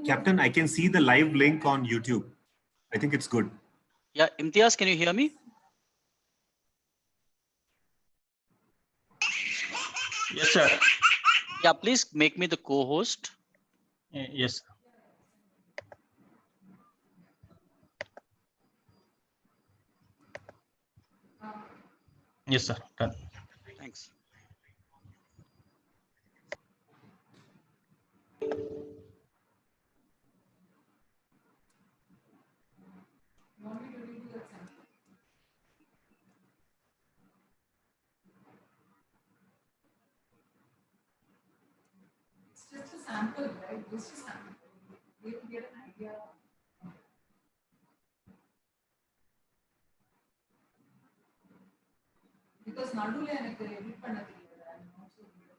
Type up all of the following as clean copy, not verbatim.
Captain, I can see the live link on YouTube. I think it's good. Yeah, Imtiaz, can you hear me? Yes, sir. Yeah, please make me the co-host. Yes. Yes, sir. Done. Thanks. It's just a sample, right? Just a sample. We have to get an idea. Because நடுவுல எனக்கு edit பண்ண தெரியாது. I'm not so good.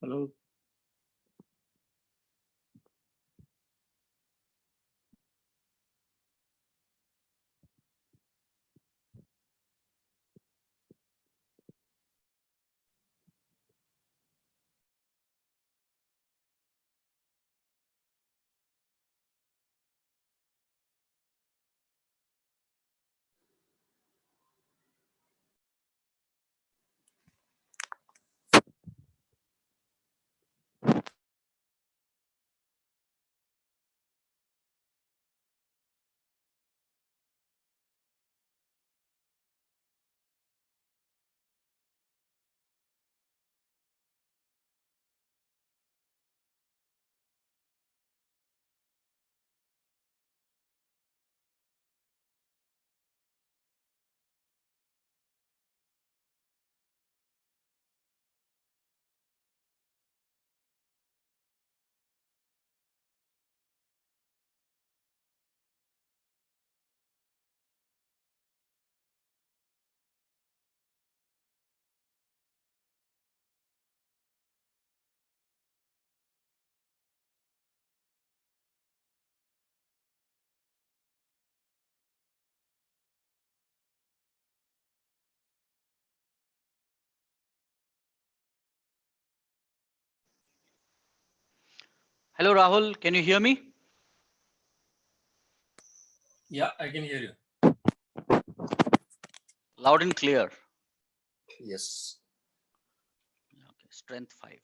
Hello. Hello, Rahul. Can you hear me? Yeah, I can hear you. Loud and clear. Yes. Okay. Strength 5.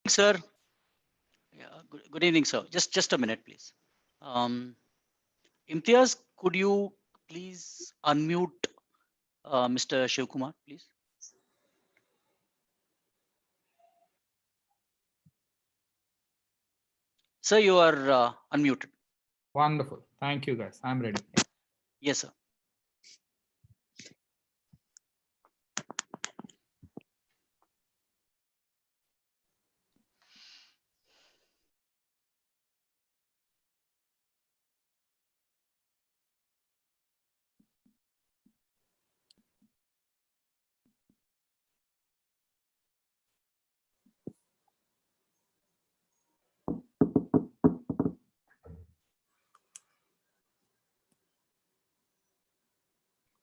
sir. Yeah, good evening, sir. Just a minute, please. Imtiaz, could you please unmute Mr. Shivakumar, please? Sir, you are unmuted. Wonderful. Thank you, guys. I'm ready. Yes, sir.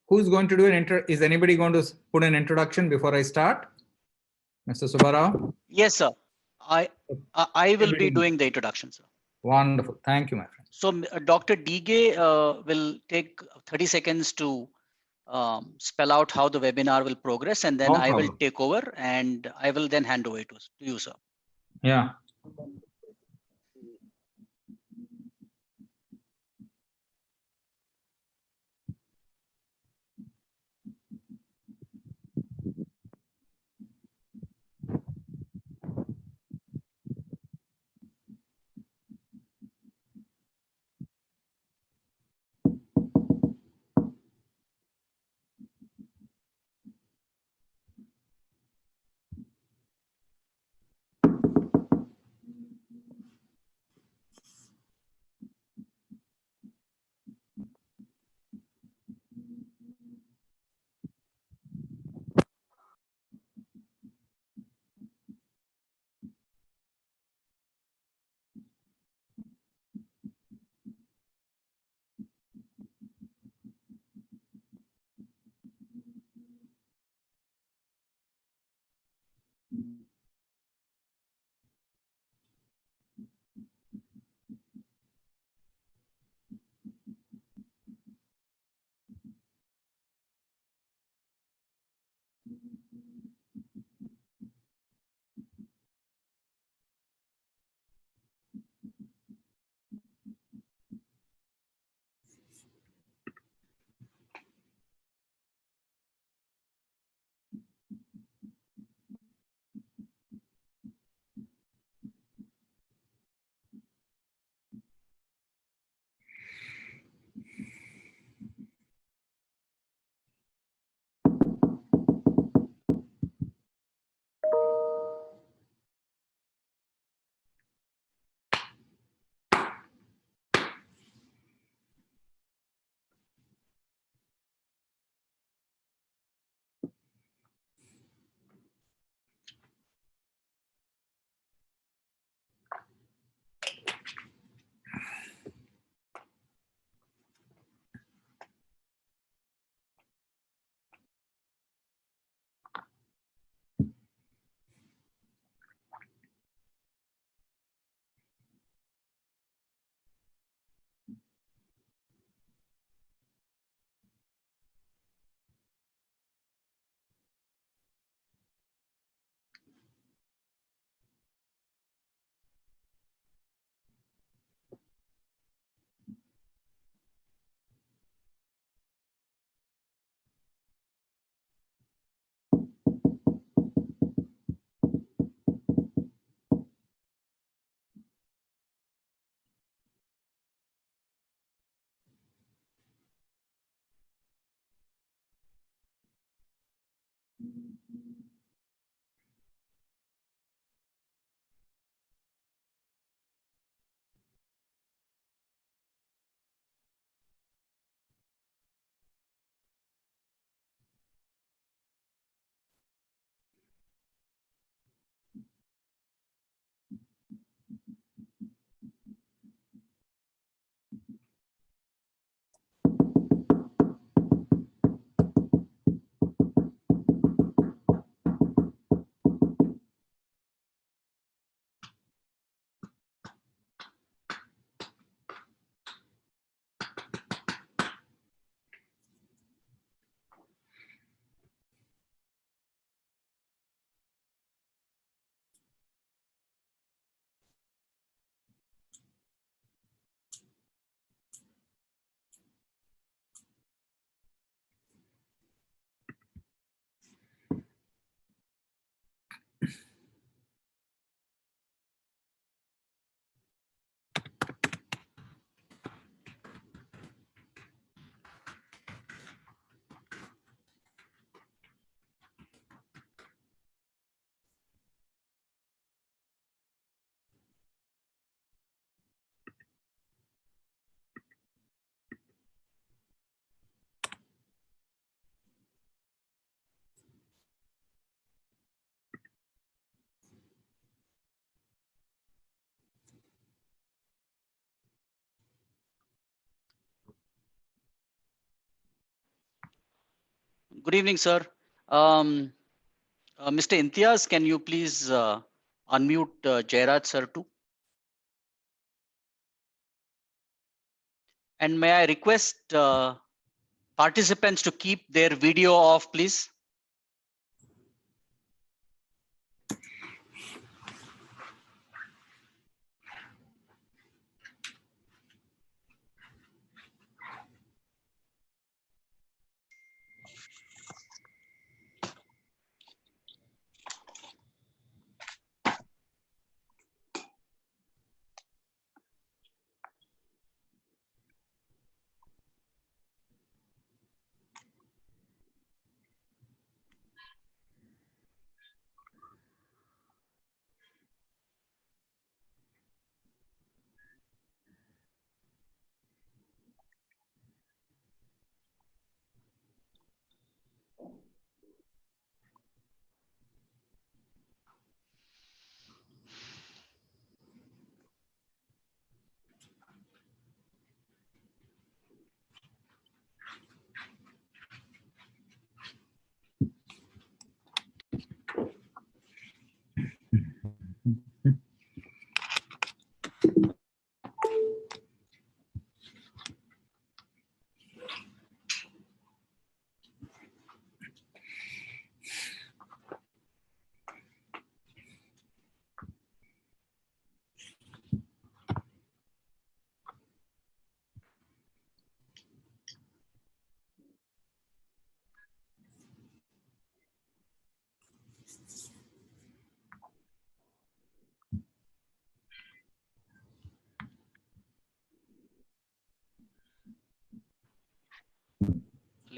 Who's going to do an intro? Is anybody going to put an introduction before I start? Mr. Subbarao? Yes, sir. I will be doing the introduction, sir. Wonderful. Thank you, my friend. So Dr. Dige will take 30 seconds to spell out how the webinar will progress, and then No I will problem. take over and I will then hand over to you, sir. Yeah. Good evening, sir. Mr. Imtiaz, can you please unmute Jairaj sir too? And may I request participants to keep their video off, please?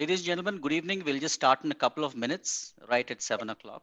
Ladies and gentlemen, good evening. We'll just start in a couple of minutes, right at 7 o'clock.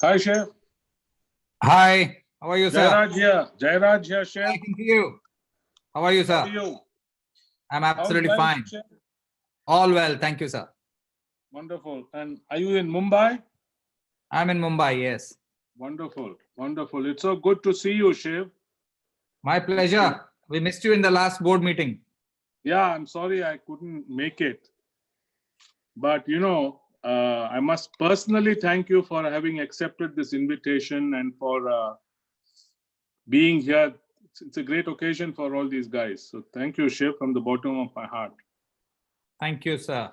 Hi, Shiv. Hi, how are you, sir? Jairaj here. Jairaj here, Shiv. I can see you. How are you, sir? How are you? I'm How's absolutely life, fine. Shiv? All well, thank you, sir. Wonderful. And are you in Mumbai? I'm in Mumbai, yes. Wonderful. Wonderful. It's so good to see you, Shiv. My pleasure. We missed you in the last board meeting. Yeah, I'm sorry I couldn't make it. But, I must personally thank you for having accepted this invitation and for being here. It's a great occasion for all these guys. So thank you, Shiv, from the bottom of my heart. Thank you, sir.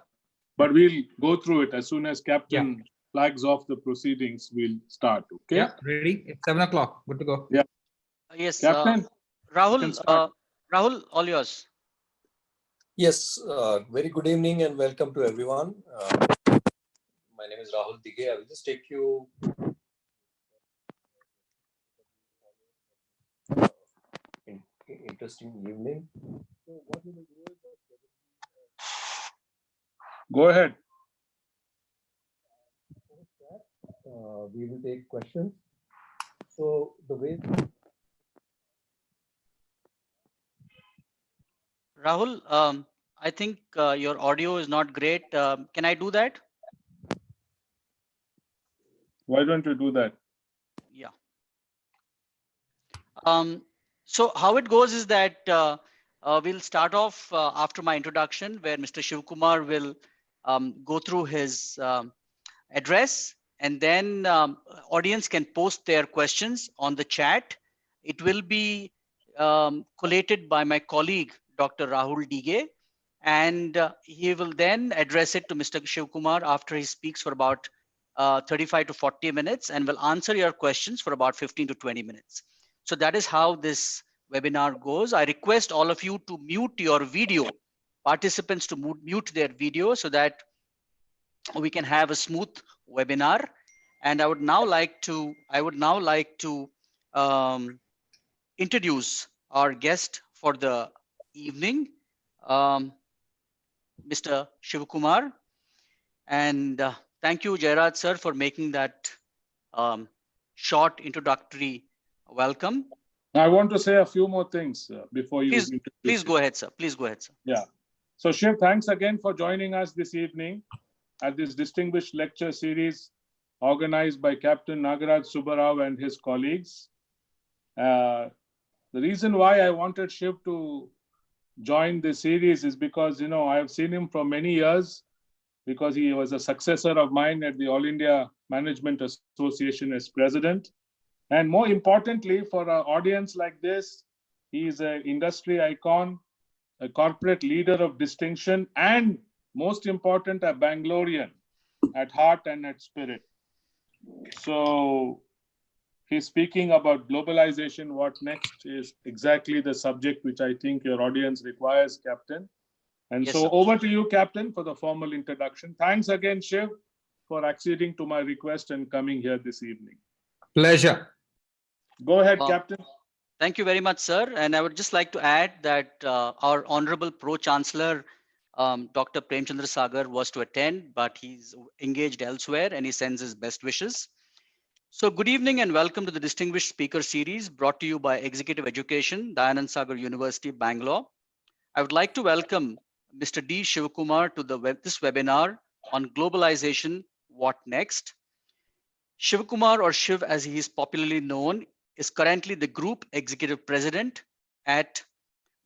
But we'll go through it as soon as Captain flags off the proceedings. We'll start. Okay. Yeah, ready? It's 7 o'clock. Good to go. Yeah. Yes, Captain, you Rahul, can start. Rahul, all yours. Yes, very good evening and welcome to everyone. My name is Rahul Dige. I will just take you interesting evening. So what we will do is Go ahead. we will take questions. So the way Rahul, I think your audio is not great. Can I do that? Why don't you do that? Yeah. So how it goes is that we'll start off after my introduction, where Mr. Shivakumar will go through his address, and then audience can post their questions on the chat. It will be collated by my colleague, Dr. Rahul Dige, and he will then address it to Mr. Shivakumar after he speaks for about 35 to 40 minutes, and will answer your questions for about 15 to 20 minutes. So that is how this webinar goes. I request all of you to mute your video, participants to mute their video, so that we can have a smooth webinar. And I would now like to introduce our guest for the evening, Mr. Shivakumar. And thank you, Jairaj sir, for making that short introductory welcome. I want to say a few more things before you Please go ahead, sir. Please go ahead, sir. Yeah. So Shiv, thanks again for joining us this evening at this distinguished lecture series organized by Captain Nagaraj Subbarao and his colleagues. The reason why I wanted Shiv to join this series is because, you know, I have seen him for many years, because he was a successor of mine at the All India Management Association as president. And more importantly, for an audience like this, he is an industry icon, a corporate leader of distinction, and most important, a Bangalorean at heart and at spirit. So he's speaking about globalization. What next is exactly the subject which I think your audience requires, Captain. And Yes, so sir. over to you, Captain, for the formal introduction. Thanks again, Shiv, for acceding to my request and coming here this evening. Pleasure. Go ahead, Captain. Thank you very much, sir. And I would just like to add that our Honorable Pro-Chancellor, Dr. Premchandra Sagar, was to attend, but he's engaged elsewhere, and he sends his best wishes. So good evening and welcome to the Distinguished Speaker Series brought to you by Executive Education, Dayananda Sagar University, Bangalore. I would like to welcome Mr. D. Shivakumar to this webinar on globalization, what next? Shivakumar, or Shiv as he is popularly known, is currently the Group Executive President at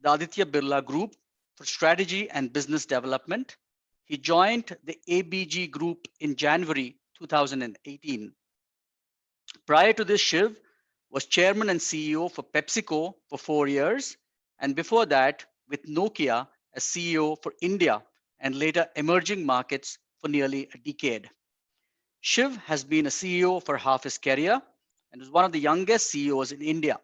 the Aditya Birla Group for Strategy and Business Development. He joined the ABG Group in January 2018. Prior to this, Shiv was Chairman and CEO for PepsiCo for 4 years, and before that with Nokia as CEO for India and later emerging markets for nearly a decade. Shiv has been a CEO for half his career and is one of the youngest CEOs in India.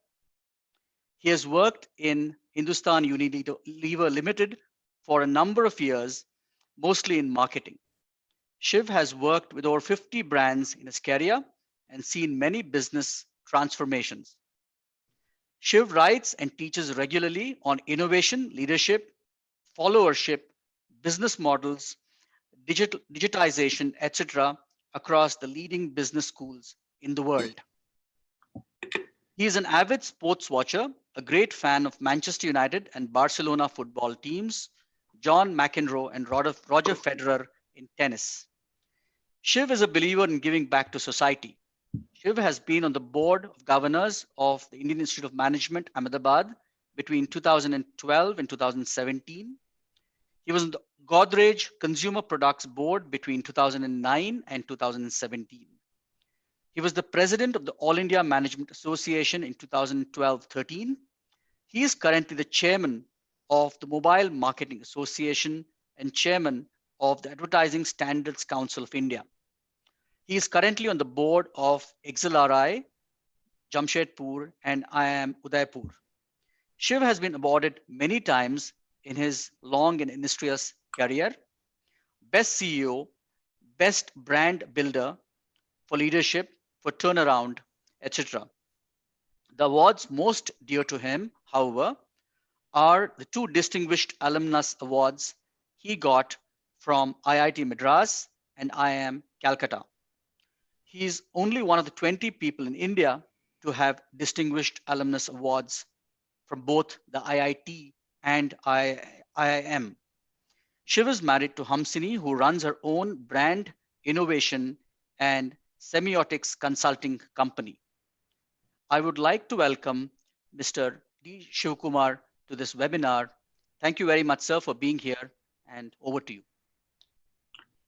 He has worked in Hindustan Unilever Limited for a number of years, mostly in marketing. Shiv has worked with over 50 brands in his career and seen many business transformations. Shiv writes and teaches regularly on innovation, leadership, followership, business models, digitization, etc., across the leading business schools in the world. He is an avid sports watcher, a great fan of Manchester United and Barcelona football teams, John McEnroe and Roger Federer in tennis. Shiv is a believer in giving back to society. Shiv has been on the board of governors of the Indian Institute of Management, Ahmedabad, between 2012 and 2017. He was on the Godrej Consumer Products Board between 2009 and 2017. He was the president of the All India Management Association in 2012-13. He is currently the chairman of the Mobile Marketing Association and chairman of the Advertising Standards Council of India. He is currently on the board of XLRI, Jamshedpur, and IIM Udaipur. Shiv has been awarded many times in his long and illustrious career. Best CEO, Best Brand Builder for Leadership, for Turnaround, etc. The awards most dear to him, however, are the two distinguished alumnus awards he got from IIT Madras and IIM Calcutta. He is only one of the 20 people in India to have distinguished alumnus awards from both the IIT and IIM. Shiv is married to Hamsini, who runs her own brand innovation and semiotics consulting company. I would like to welcome Mr. D. Shivakumar to this webinar. Thank you very much, sir, for being here, and over to you.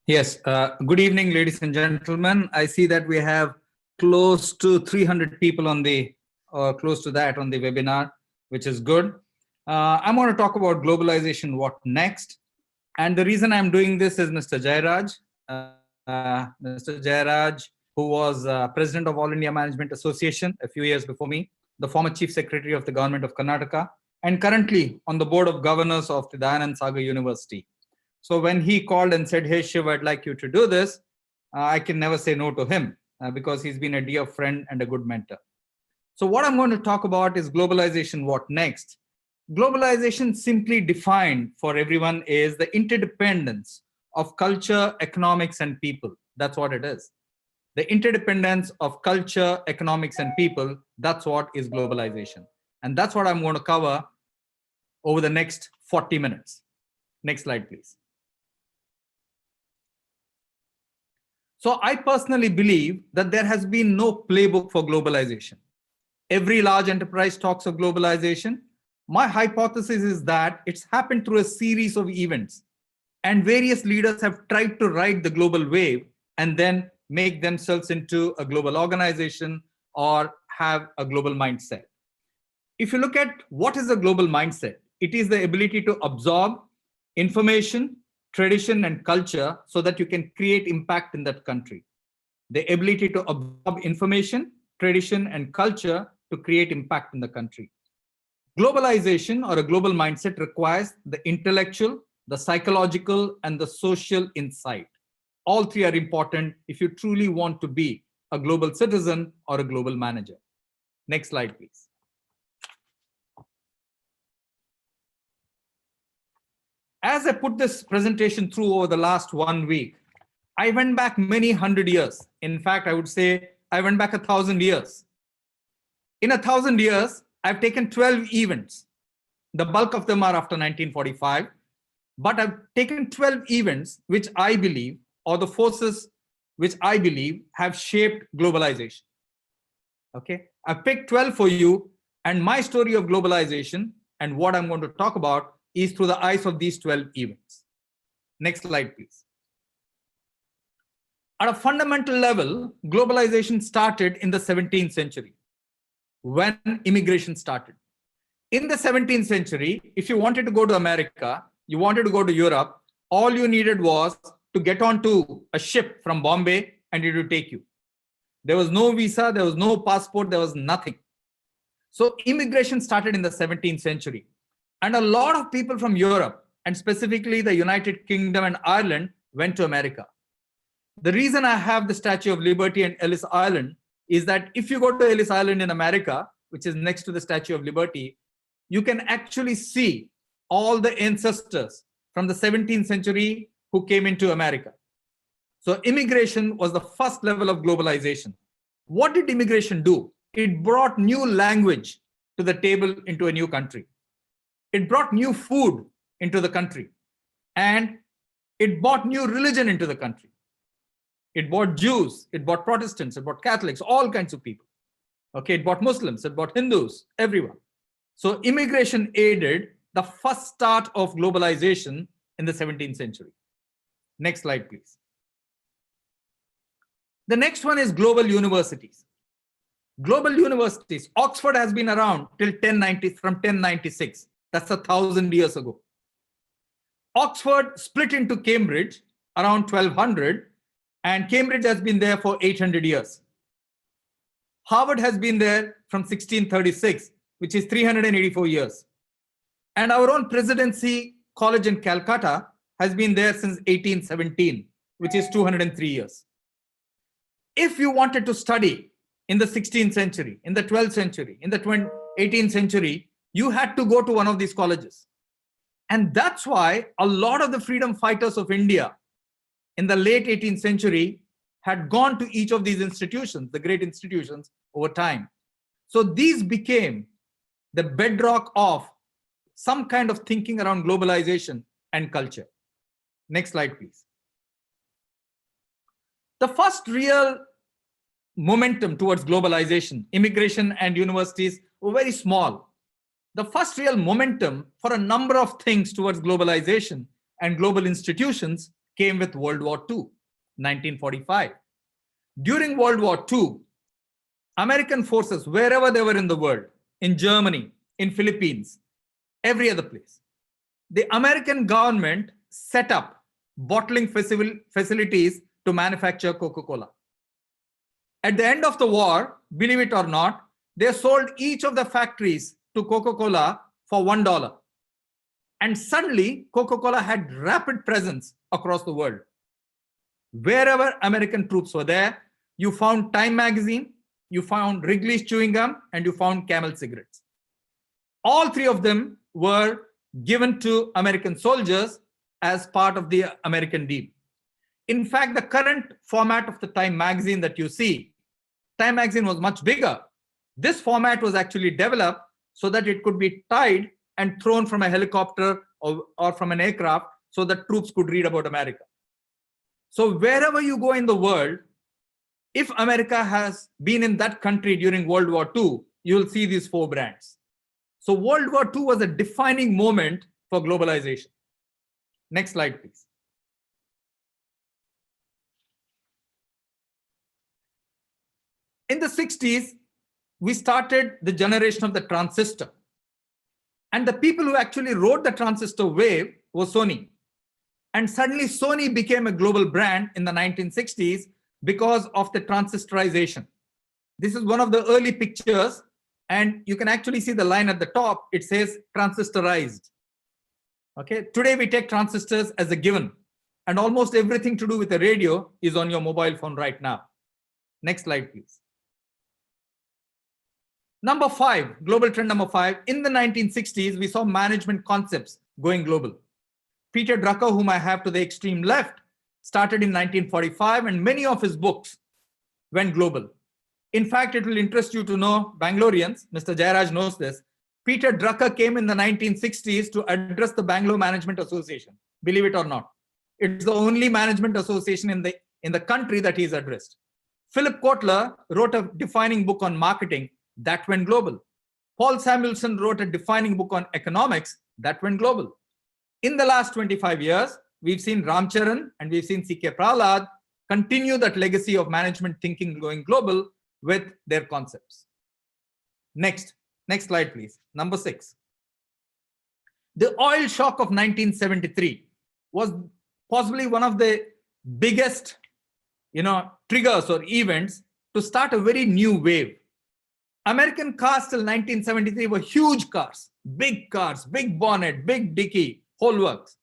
Yes, good evening, ladies and gentlemen. I see that we have close to 300 people on the, or close to that on the webinar, which is good. I'm going to talk about globalization, what next. And the reason I'm doing this is Mr. Jairaj. Mr. Jairaj, who was president of All India Management Association a few years before me, the former chief secretary of the government of Karnataka, and currently on the board of governors of the Dayananda Sagar University. So when he called and said, hey, Shiv, I'd like you to do this, I can never say no to him because he's been a dear friend and a good mentor. So what I'm going to talk about is globalization, what next? Globalization, simply defined for everyone, is the interdependence of culture, economics, and people. That's what it is. The interdependence of culture, economics, and people, that's what is globalization. And that's what I'm going to cover over the next 40 minutes. Next slide, please. So I personally believe that there has been no playbook for globalization. Every large enterprise talks of globalization. My hypothesis is that it's happened through a series of events, and various leaders have tried to ride the global wave and then make themselves into a global organization or have a global mindset. If you look at what is a global mindset, it is the ability to absorb information, tradition, and culture so that you can create impact in that country. The ability to absorb information, tradition, and culture to create impact in the country. Globalization or a global mindset requires the intellectual, the psychological, and the social insight. All three are important if you truly want to be a global citizen or a global manager. Next slide, please. As I put this presentation through over the last 1 week, I went back many hundred years. In fact, I would say I went back 1,000 years. In 1,000 years, I've taken 12 events. The bulk of them are after 1945, but I've taken 12 events which I believe, or the forces which I believe have shaped globalization. Okay, I picked 12 for you, and my story of globalization and what I'm going to talk about is through the eyes of these 12 events. Next slide, please. At a fundamental level, globalization started in the 17th century when immigration started. In the 17th century, if you wanted to go to America, you wanted to go to Europe, all you needed was to get onto a ship from Bombay and it would take you. There was no visa, there was no passport, there was nothing. So immigration started in the 17th century. And a lot of people from Europe, and specifically the United Kingdom and Ireland, went to America. The reason I have the Statue of Liberty and Ellis Island is that if you go to Ellis Island in America, which is next to the Statue of Liberty, you can actually see all the ancestors from the 17th century who came into America. So immigration was the first level of globalization. What did immigration do? It brought new language to the table into a new country. It brought new food into the country, and it brought new religion into the country. It brought Jews, it brought Protestants, it brought Catholics, all kinds of people. Okay, it brought Muslims, it brought Hindus, everyone. So immigration aided the first start of globalization in the 17th century. Next slide, please. The next one is global universities. Global universities. Oxford has been around till 1090, from 1096. That's 1,000 years ago. Oxford split into Cambridge around 1200, and Cambridge has been there for 800 years. Harvard has been there from 1636, which is 384 years. And our own Presidency College in Calcutta has been there since 1817, which is 203 years. If you wanted to study in the 16th century, in the 12th century, in the 18th century, you had to go to one of these colleges. And that's why a lot of the freedom fighters of India in the late 18th century had gone to each of these institutions, the great institutions, over time. So these became the bedrock of some kind of thinking around globalization and culture. Next slide, please. The first real momentum towards globalization, immigration and universities were very small. The first real momentum for a number of things towards globalization and global institutions came with World War II, 1945. During World War II, American forces, wherever they were in the world, in Germany, in Philippines, every other place, the American government set up bottling facilities to manufacture Coca-Cola. At the end of the war, believe it or not, they sold each of the factories to Coca-Cola for $1. And suddenly, Coca-Cola had rapid presence across the world. Wherever American troops were there, you found Time magazine, you found Wrigley's chewing gum, and you found Camel cigarettes. All three of them were given to American soldiers as part of the American deal. In fact, the current format of the Time magazine that you see, Time magazine was much bigger. This format was actually developed so that it could be tied and thrown from a helicopter or from an aircraft so that troops could read about America. So wherever you go in the world, if America has been in that country during World War II, you'll see these four brands. So World War II was a defining moment for globalization. Next slide, please. In the 60s, we started the generation of the transistor. And the people who actually rode the transistor wave was Sony. And suddenly Sony became a global brand in the 1960s because of the transistorization. This is one of the early pictures, and you can actually see the line at the top. It says transistorized. Okay, today we take transistors as a given, and almost everything to do with the radio is on your mobile phone right now. Next slide, please. Number 5, global trend number 5. In the 1960s, we saw management concepts going global. Peter Drucker, whom I have to the extreme left, started in 1945, and many of his books went global. In fact, it will interest you to know, Bangaloreans, Mr. Jairaj knows this, Peter Drucker came in the 1960s to address the Bangalore Management Association, believe it or not. It's the only management association in the country that he's addressed. Philip Kotler wrote a defining book on marketing that went global. Paul Samuelson wrote a defining book on economics that went global. In the last 25 years, we've seen Ram Charan and we've seen C.K. Prahlad continue that legacy of management thinking going global with their concepts. Next slide, please. Number 6. The oil shock of 1973 was possibly one of the biggest, triggers or events to start a very new wave. American cars till 1973 were huge cars, big bonnet, big dicky, whole works.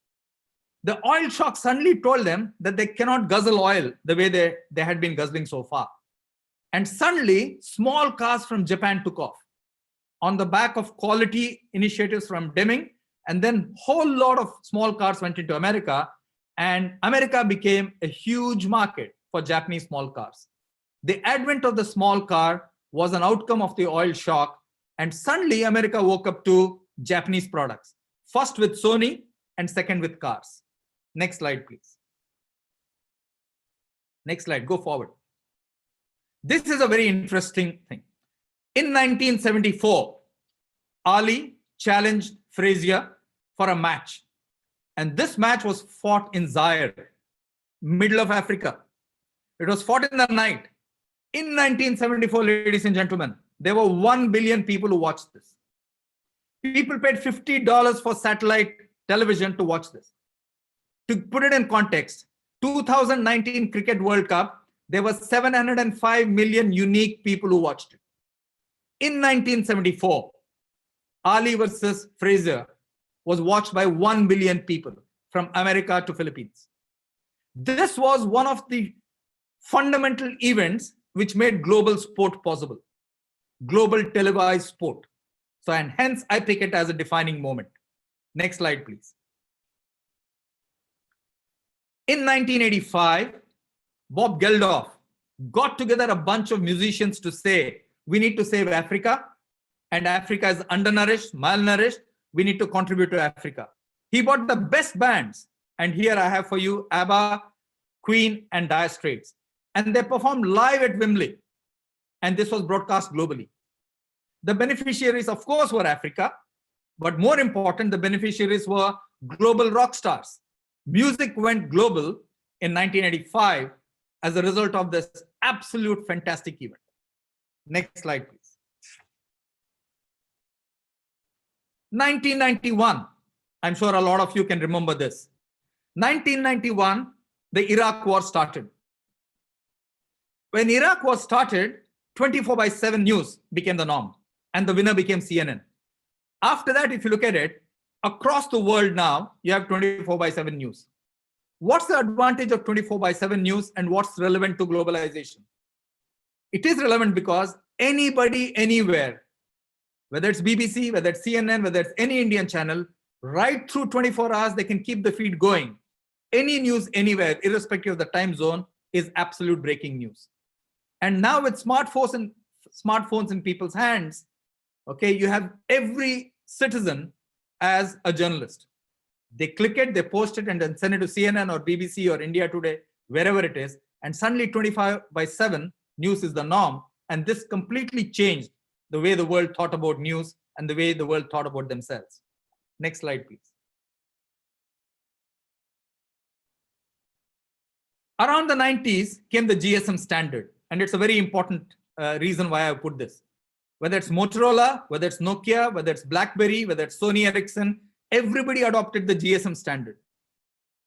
The oil shock suddenly told them that they cannot guzzle oil the way they had been guzzling so far. And suddenly, small cars from Japan took off on the back of quality initiatives from Deming, and then whole lot of small cars went into America, and America became a huge market for Japanese small cars. The advent of the small car was an outcome of the oil shock, and suddenly America woke up to Japanese products, first with Sony and second with cars. Next slide, please. Next slide, go forward. This is a very interesting thing. In 1974, Ali challenged Frazier for a match. And this match was fought in Zaire, middle of Africa. It was fought in the night. In 1974, ladies and gentlemen, there were 1 billion people who watched this. People paid $50 for satellite television to watch this. To put it in context, 2019 Cricket World Cup, there were 705 million unique people who watched it. In 1974, Ali versus Fraser was watched by 1 billion people from America to Philippines. This was one of the fundamental events which made global sport possible, global televised sport. So, and hence I pick it as a defining moment. Next slide, please. In 1985, Bob Geldof got together a bunch of musicians to say, we need to save Africa, and Africa is undernourished, malnourished. We need to contribute to Africa. He bought the best bands, and here I have for you ABBA, Queen, and Dire Straits. And they performed live at Wembley, and this was broadcast globally. The beneficiaries, of course, were Africa, but more important, the beneficiaries were global rock stars. Music went global in 1985 as a result of this absolute fantastic event. Next slide, please. 1991, I'm sure a lot of you can remember this. 1991, the Iraq war started. When Iraq was started, 24/7 news became the norm, and the winner became CNN. After that, if you look at it, across the world now, you have 24/7 news. What's the advantage of 24/7 news and what's relevant to globalization? It is relevant because anybody, anywhere, whether it's BBC, whether it's CNN, whether it's any Indian channel, right through 24 hours, they can keep the feed going. Any news anywhere, irrespective of the time zone, is absolute breaking news. And now with smartphones in people's hands, okay, you have every citizen as a journalist. They click it, they post it, and then send it to CNN or BBC or India Today, wherever it is. And suddenly 25/7 news is the norm. And this completely changed the way the world thought about news and the way the world thought about themselves. Next slide, please. Around the 90s came the GSM standard. And it's a very important reason why I put this. Whether it's Motorola, whether it's Nokia, whether it's BlackBerry, whether it's Sony Ericsson, everybody adopted the GSM standard.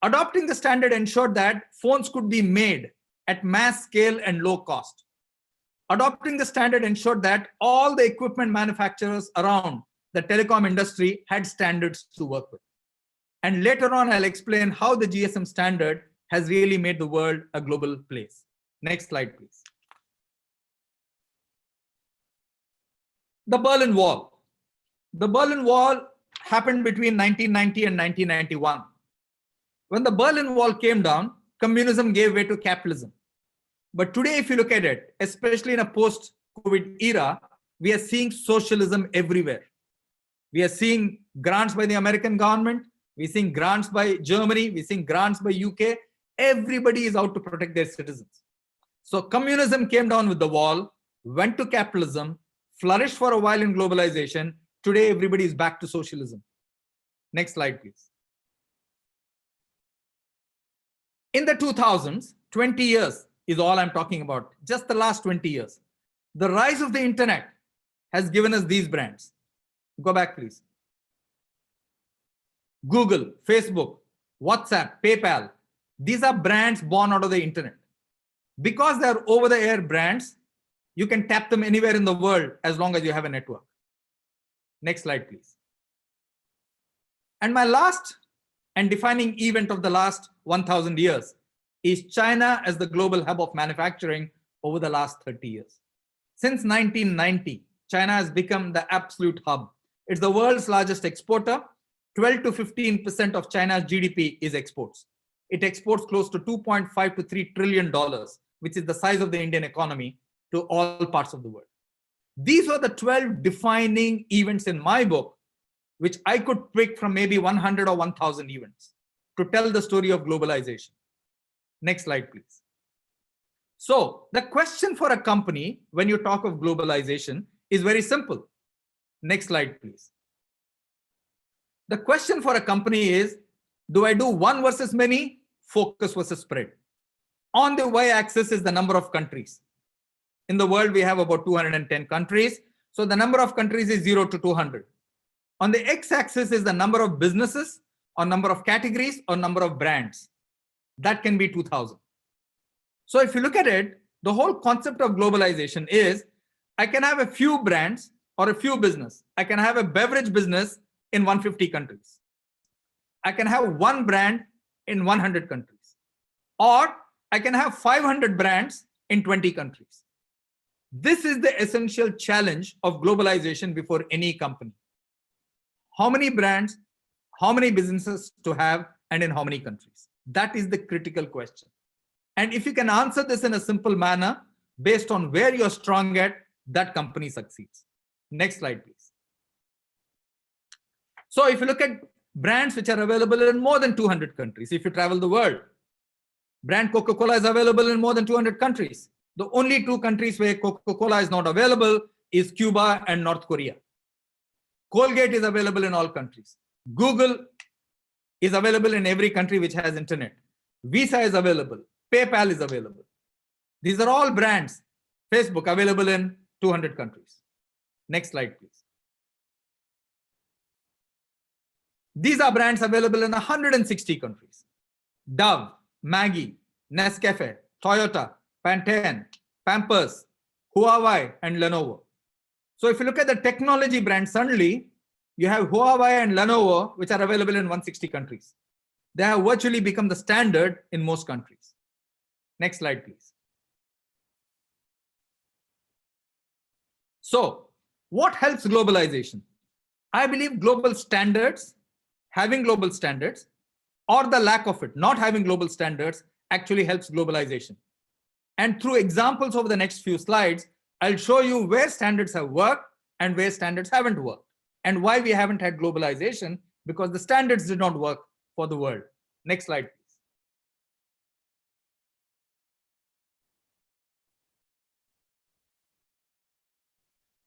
Adopting the standard ensured that phones could be made at mass scale and low cost. Adopting the standard ensured that all the equipment manufacturers around the telecom industry had standards to work with. And later on, I'll explain how the GSM standard has really made the world a global place. Next slide, please. The Berlin Wall. The Berlin Wall happened between 1990 and 1991. When the Berlin Wall came down, communism gave way to capitalism. But today, if you look at it, especially in a post-COVID era, we are seeing socialism everywhere. We are seeing grants by the American government. We're seeing grants by Germany. We're seeing grants by UK. Everybody is out to protect their citizens. So communism came down with the wall, went to capitalism, flourished for a while in globalization. Today, everybody is back to socialism. Next slide, please. In the 2000s, 20 years is all I'm talking about, just the last 20 years. The rise of the internet has given us these brands. Go back, please. Google, Facebook, WhatsApp, PayPal. These are brands born out of the internet. Because they're over-the-air brands, you can tap them anywhere in the world as long as you have a network. Next slide, please. And my last and defining event of the last 1,000 years is China as the global hub of manufacturing over the last 30 years. Since 1990, China has become the absolute hub. It's the world's largest exporter. 12 to 15% of China's GDP is exports. It exports close to $2.5 to $3 trillion, which is the size of the Indian economy, to all parts of the world. These were the 12 defining events in my book, which I could pick from maybe 100 or 1,000 events to tell the story of globalization. Next slide, please. So the question for a company when you talk of globalization is very simple. Next slide, please. The question for a company is, do I do one versus many, focus versus spread? On the y-axis is the number of countries. In the world, we have about 210 countries. So the number of countries is 0 to 200. On the x-axis is the number of businesses or number of categories or number of brands. That can be 2000. So if you look at it, the whole concept of globalization is I can have a few brands or a few business. I can have a beverage business in 150 countries. I can have one brand in 100 countries. Or I can have 500 brands in 20 countries. This is the essential challenge of globalization before any company. How many brands, how many businesses to have, and in how many countries? That is the critical question. And if you can answer this in a simple manner, based on where you're strong at, that company succeeds. Next slide, please. So if you look at brands which are available in more than 200 countries, if you travel the world, brand Coca-Cola is available in more than 200 countries. The only two countries where Coca-Cola is not available is Cuba and North Korea. Colgate is available in all countries. Google is available in every country which has internet. Visa is available. PayPal is available. These are all brands. Facebook available in 200 countries. Next slide, please. These are brands available in 160 countries. Dove, Maggi, Nescafe, Toyota, Pantene, Pampers, Huawei, and Lenovo. So if you look at the technology brands, suddenly you have Huawei and Lenovo, which are available in 160 countries. They have virtually become the standard in most countries. Next slide, please. So what helps globalization? I believe global standards, having global standards, or the lack of it, not having global standards, actually helps globalization. And through examples over the next few slides, I'll show you where standards have worked and where standards haven't worked, and why we haven't had globalization, because the standards did not work for the world. Next slide, please.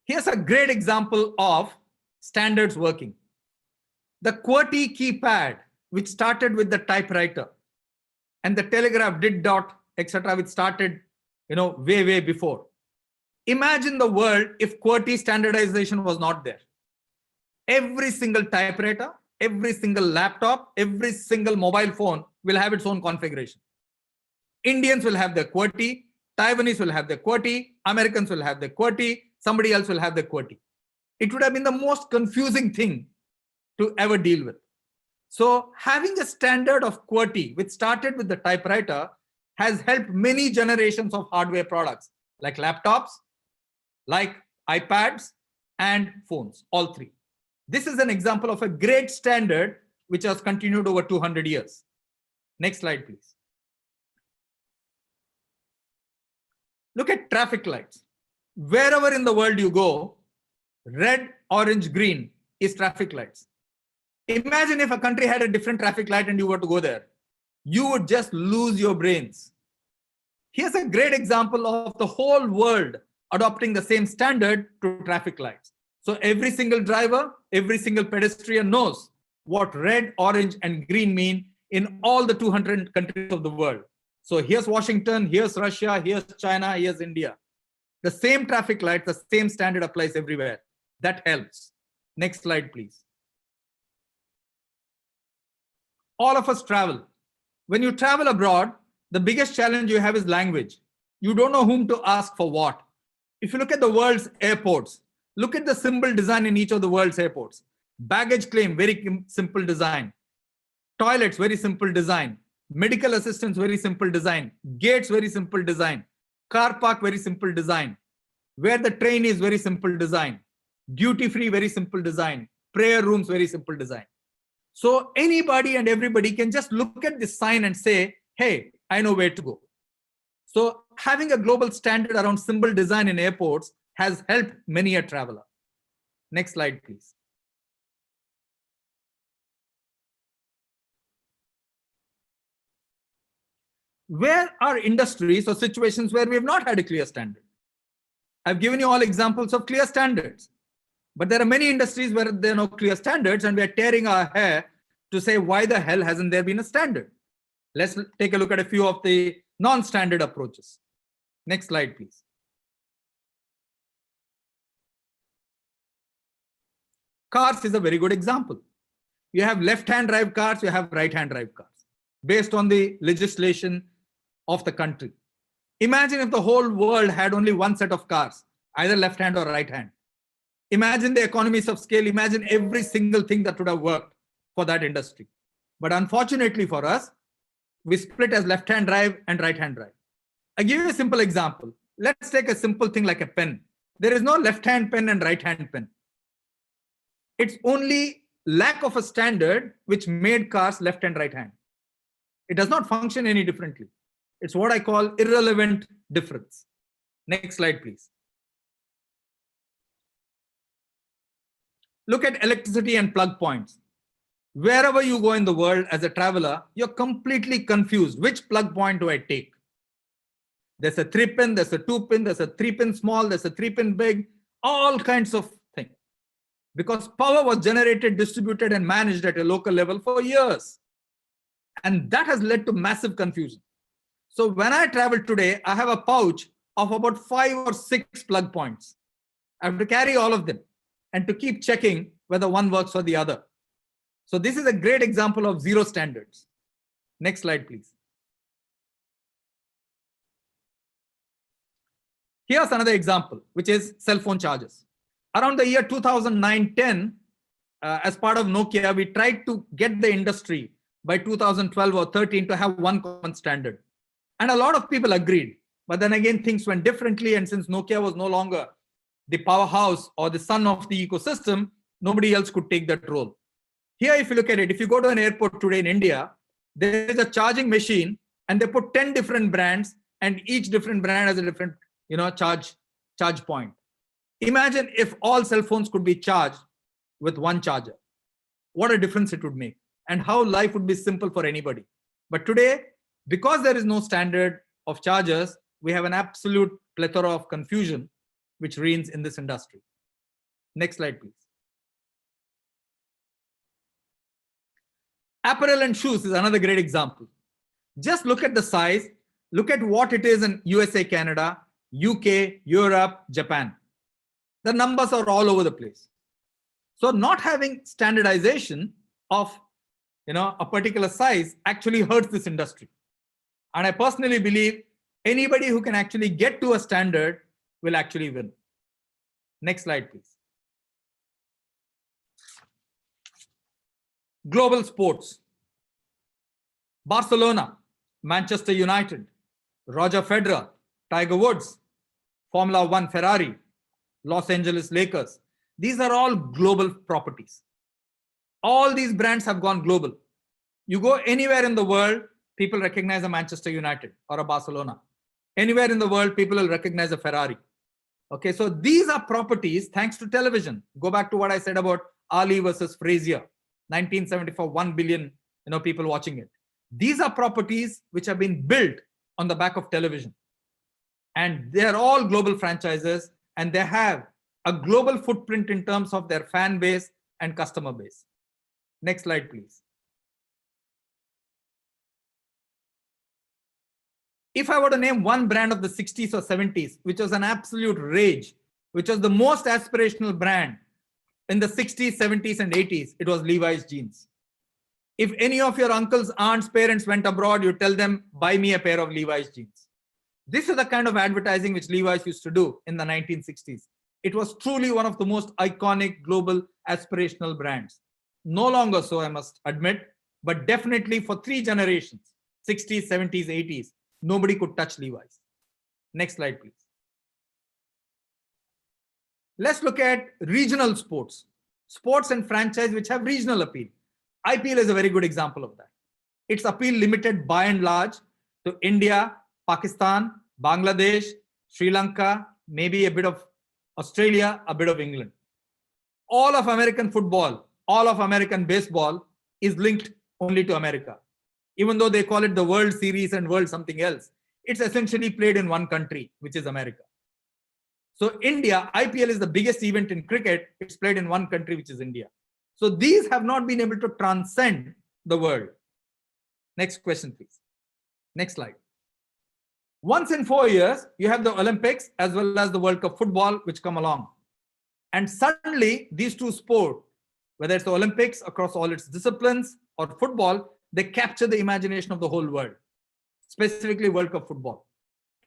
Here's a great example of standards working. The QWERTY keypad, which started with the typewriter, and the telegraph did dot, etc., which started, way before. Imagine the world if QWERTY standardization was not there. Every single typewriter, every single laptop, every single mobile phone will have its own configuration. Indians will have their QWERTY, Taiwanese will have their QWERTY, Americans will have their QWERTY, somebody else will have their QWERTY. It would have been the most confusing thing to ever deal with. So having a standard of QWERTY, which started with the typewriter, has helped many generations of hardware products like laptops, like iPads, and phones, all three. This is an example of a great standard which has continued over 200 years. Next slide, please. Look at traffic lights. Wherever in the world you go, red, orange, green is traffic lights. Imagine if a country had a different traffic light and you were to go there. You would just lose your brains. Here's a great example of the whole world adopting the same standard to traffic lights. So every single driver, every single pedestrian knows what red, orange, and green mean in all the 200 countries of the world. So here's Washington, here's Russia, here's China, here's India. The same traffic light, the same standard applies everywhere. That helps. Next slide, please. All of us travel. When you travel abroad, the biggest challenge you have is language. You don't know whom to ask for what. If you look at the world's airports, look at the symbol design in each of the world's airports. Baggage claim, very simple design. Toilets, very simple design. Medical assistance, very simple design. Gates, very simple design. Car park, very simple design. Where the train is, very simple design. Duty free, very simple design. Prayer rooms, very simple design. So anybody and everybody can just look at this sign and say, hey, I know where to go. So having a global standard around symbol design in airports has helped many a traveler. Next slide, please. Where are industries or situations where we have not had a clear standard? I've given you all examples of clear standards, but there are many industries where there are no clear standards and we are tearing our hair to say, why the hell hasn't there been a standard? Let's take a look at a few of the non-standard approaches. Next slide, please. Cars is a very good example. You have left-hand drive cars, you have right-hand drive cars, based on the legislation of the country. Imagine if the whole world had only one set of cars, either left-hand or right-hand. Imagine the economies of scale, imagine every single thing that would have worked for that industry. But unfortunately for us, we split as left-hand drive and right-hand drive. I give you a simple example. Let's take a simple thing like a pen. There is no left-hand pen and right-hand pen. It's only lack of a standard which made cars left and right hand. It does not function any differently. It's what I call irrelevant difference. Next slide, please. Look at electricity and plug points. Wherever you go in the world as a traveler, you're completely confused. Which plug point do I take? There's a 3-pin, there's a 2-pin, there's a 3-pin small, there's a 3-pin big, all kinds of things. Because power was generated, distributed, and managed at a local level for years. And that has led to massive confusion. So when I travel today, I have a pouch of about 5 or 6 plug points. I have to carry all of them and to keep checking whether one works for the other. So this is a great example of zero standards. Next slide, please. Here's another example, which is cell phone chargers. Around the year 2009-10, as part of Nokia, we tried to get the industry by 2012 or 13 to have one common standard. And a lot of people agreed. But then again, things went differently. And since Nokia was no longer the powerhouse or the son of the ecosystem, nobody else could take that role. Here, if you look at it, if you go to an airport today in India, there is a charging machine and they put 10 different brands and each different brand has a different charge point. Imagine if all cell phones could be charged with one charger. What a difference it would make and how life would be simple for anybody. But today, because there is no standard of chargers, we have an absolute plethora of confusion which reigns in this industry. Next slide, please. Apparel and shoes is another great example. Just look at the size, look at what it is in USA, Canada, UK, Europe, Japan. The numbers are all over the place. So not having standardization of a particular size actually hurts this industry. And I personally believe anybody who can actually get to a standard will actually win. Next slide, please. Global sports. Barcelona, Manchester United, Roger Federer, Tiger Woods, Formula One Ferrari, Los Angeles Lakers. These are all global properties. All these brands have gone global. You go anywhere in the world, people recognize a Manchester United or a Barcelona. Anywhere in the world, people will recognize a Ferrari. Okay, so these are properties thanks to television. Go back to what I said about Ali versus Frazier, 1974, 1 billion people watching it. These are properties which have been built on the back of television. And they're all global franchises and they have a global footprint in terms of their fan base and customer base. Next slide, please. If I were to name one brand of the 60s or 70s, which was an absolute rage, which was the most aspirational brand in the 60s, 70s, and 80s, it was Levi's jeans. If any of your uncles, aunts, parents went abroad, you tell them, buy me a pair of Levi's jeans. This is the kind of advertising which Levi's used to do in the 1960s. It was truly one of the most iconic global aspirational brands. No longer so, I must admit, but definitely for 3 generations, 60s, 70s, 80s, nobody could touch Levi's. Next slide, please. Let's look at regional sports. Sports and franchise which have regional appeal. IPL is a very good example of that. Its appeal limited by and large to India, Pakistan, Bangladesh, Sri Lanka, maybe a bit of Australia, a bit of England. All of American football, all of American baseball is linked only to America. Even though they call it the World Series and World something else, it's essentially played in one country, which is America. So India, IPL is the biggest event in cricket. It's played in one country, which is India. So these have not been able to transcend the world. Next question, please. Next slide. Once in 4 years, you have the Olympics as well as the World Cup football, which come along. And suddenly, these two sports, whether it's the Olympics across all its disciplines or football, they capture the imagination of the whole world, specifically World Cup football.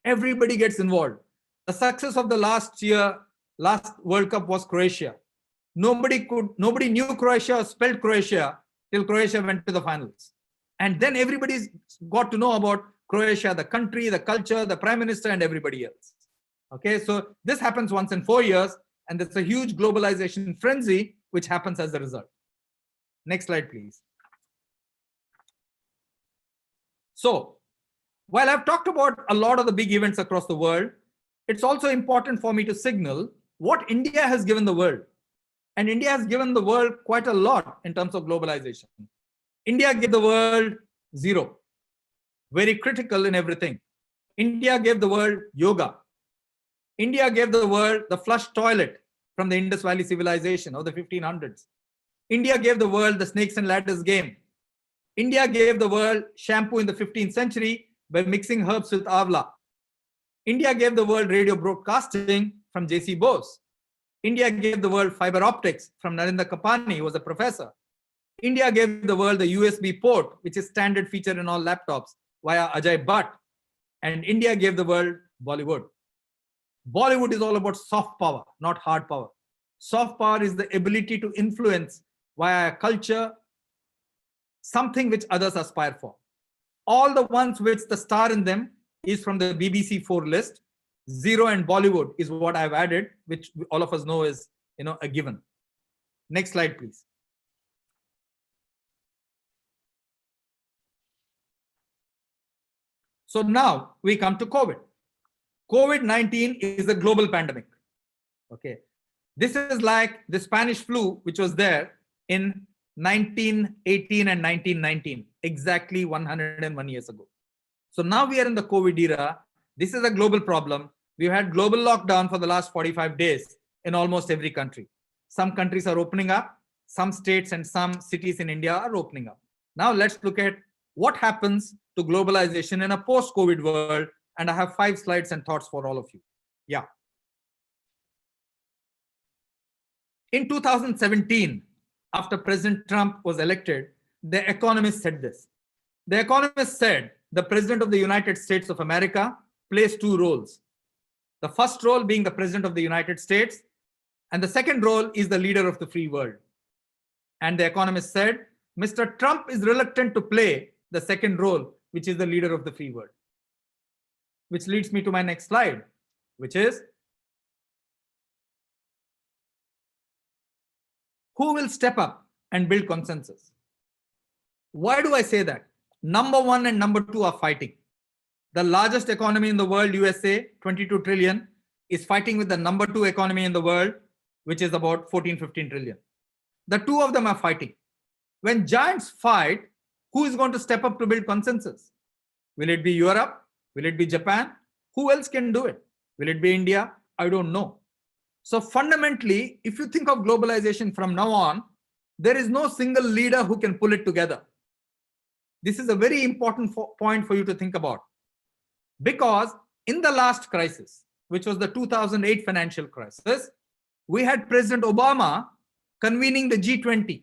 Everybody gets involved. The success of the last World Cup was Croatia. Nobody knew Croatia or spelled Croatia till Croatia went to the finals. And then everybody's got to know about Croatia, the country, the culture, the prime minister, and everybody else. Okay, so this happens once in 4 years, and there's a huge globalization frenzy which happens as a result. Next slide, please. So, while I've talked about a lot of the big events across the world, it's also important for me to signal what India has given the world. And India has given the world quite a lot in terms of globalization. India gave the world zero, very critical in everything. India gave the world yoga. India gave the world the flush toilet from the Indus Valley civilization of the 1500s. India gave the world the snakes and ladders game. India gave the world shampoo in the 15th century by mixing herbs with avla. India gave the world radio broadcasting from J.C. Bose. India gave the world fiber optics from Narendra Kapani, who was a professor. India gave the world the USB port, which is standard feature in all laptops, via Ajay Bhatt. And India gave the world Bollywood. Bollywood is all about soft power, not hard power. Soft power is the ability to influence via culture, something which others aspire for. All the ones which the star in them is from the BBC 4 list. Zero and Bollywood is what I've added, which all of us know is, a given. Next slide, please. So now we come to COVID. COVID-19 is a global pandemic. Okay. This is like the Spanish flu, which was there in 1918 and 1919, exactly 101 years ago. So now we are in the COVID era. This is a global problem. We've had global lockdown for the last 45 days in almost every country. Some countries are opening up. Some states and some cities in India are opening up. Now let's look at what happens to globalization in a post-COVID world. And I have 5 slides and thoughts for all of you. Yeah. In 2017, after President Trump was elected, The Economist said this. The Economist said the President of the United States of America plays 2 roles. The first role being the President of the United States, and the second role is the leader of the free world. And The Economist said, Mr. Trump is reluctant to play the second role, which is the leader of the free world. Which leads me to my next slide, which is, who will step up and build consensus? Why do I say that? Number 1 and number 2 are fighting. The largest economy in the world, USA, 22 trillion, is fighting with the number 2 economy in the world, which is about 14, 15 trillion. The 2 of them are fighting. When giants fight, who is going to step up to build consensus? Will it be Europe? Will it be Japan? Who else can do it? Will it be India? I don't know. So fundamentally, if you think of globalization from now on, there is no single leader who can pull it together. This is a very important point for you to think about. Because in the last crisis, which was the 2008 financial crisis, we had President Obama convening the G20.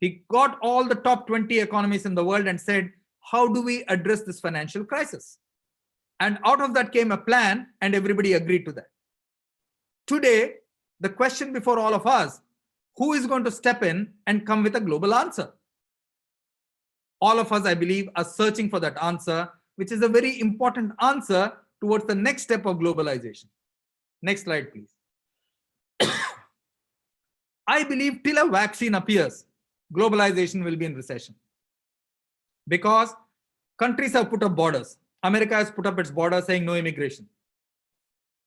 He got all the top 20 economies in the world and said, how do we address this financial crisis? And out of that came a plan, and everybody agreed to that. Today, the question before all of us, who is going to step in and come with a global answer? All of us, I believe, are searching for that answer, which is a very important answer towards the next step of globalization. Next slide, please. I believe till a vaccine appears, globalization will be in recession. Because countries have put up borders. America has put up its border saying no immigration.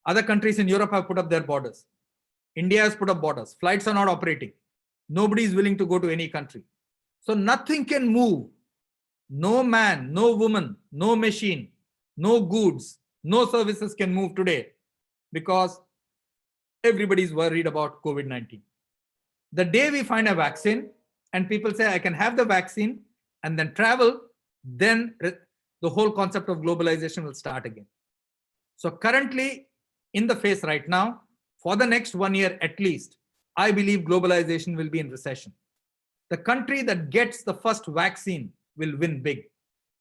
Other countries in Europe have put up their borders. India has put up borders. Flights are not operating. Nobody is willing to go to any country. So nothing can move. No man, no woman, no machine, no goods, no services can move today because everybody is worried about COVID-19. The day we find a vaccine and people say, I can have the vaccine and then travel, then the whole concept of globalization will start again. So currently, in the phase right now, for the next 1 year at least, I believe globalization will be in recession. The country that gets the first vaccine will win big.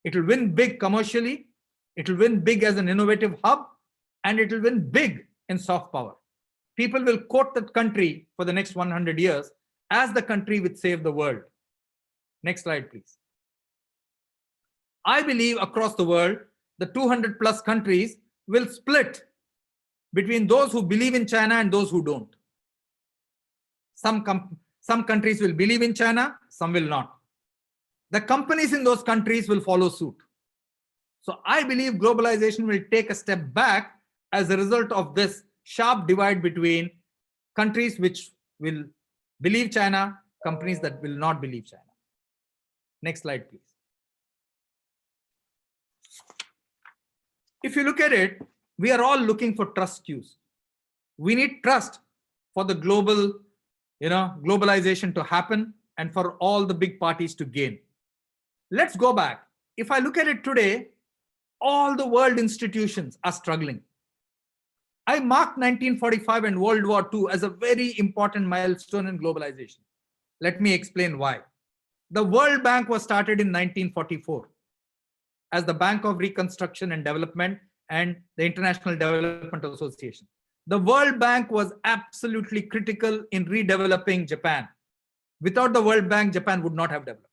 It will win big commercially, it will win big as an innovative hub, and it will win big in soft power. People will quote that country for the next 100 years as the country which saved the world. Next slide, please. I believe across the world, the 200 plus countries will split between those who believe in China and those who don't. Some countries will believe in China, some will not. The companies in those countries will follow suit. So I believe globalization will take a step back as a result of this sharp divide between countries which will believe China, companies that will not believe China. Next slide, please. If you look at it, we are all looking for trust cues. We need trust for the globalization to happen and for all the big parties to gain. Let's go back. If I look at it today, all the world institutions are struggling. I marked 1945 and World War II as a very important milestone in globalization. Let me explain why. The World Bank was started in 1944 as the Bank of Reconstruction and Development and the International Development Association. The World Bank was absolutely critical in redeveloping Japan. Without the World Bank, Japan would not have developed.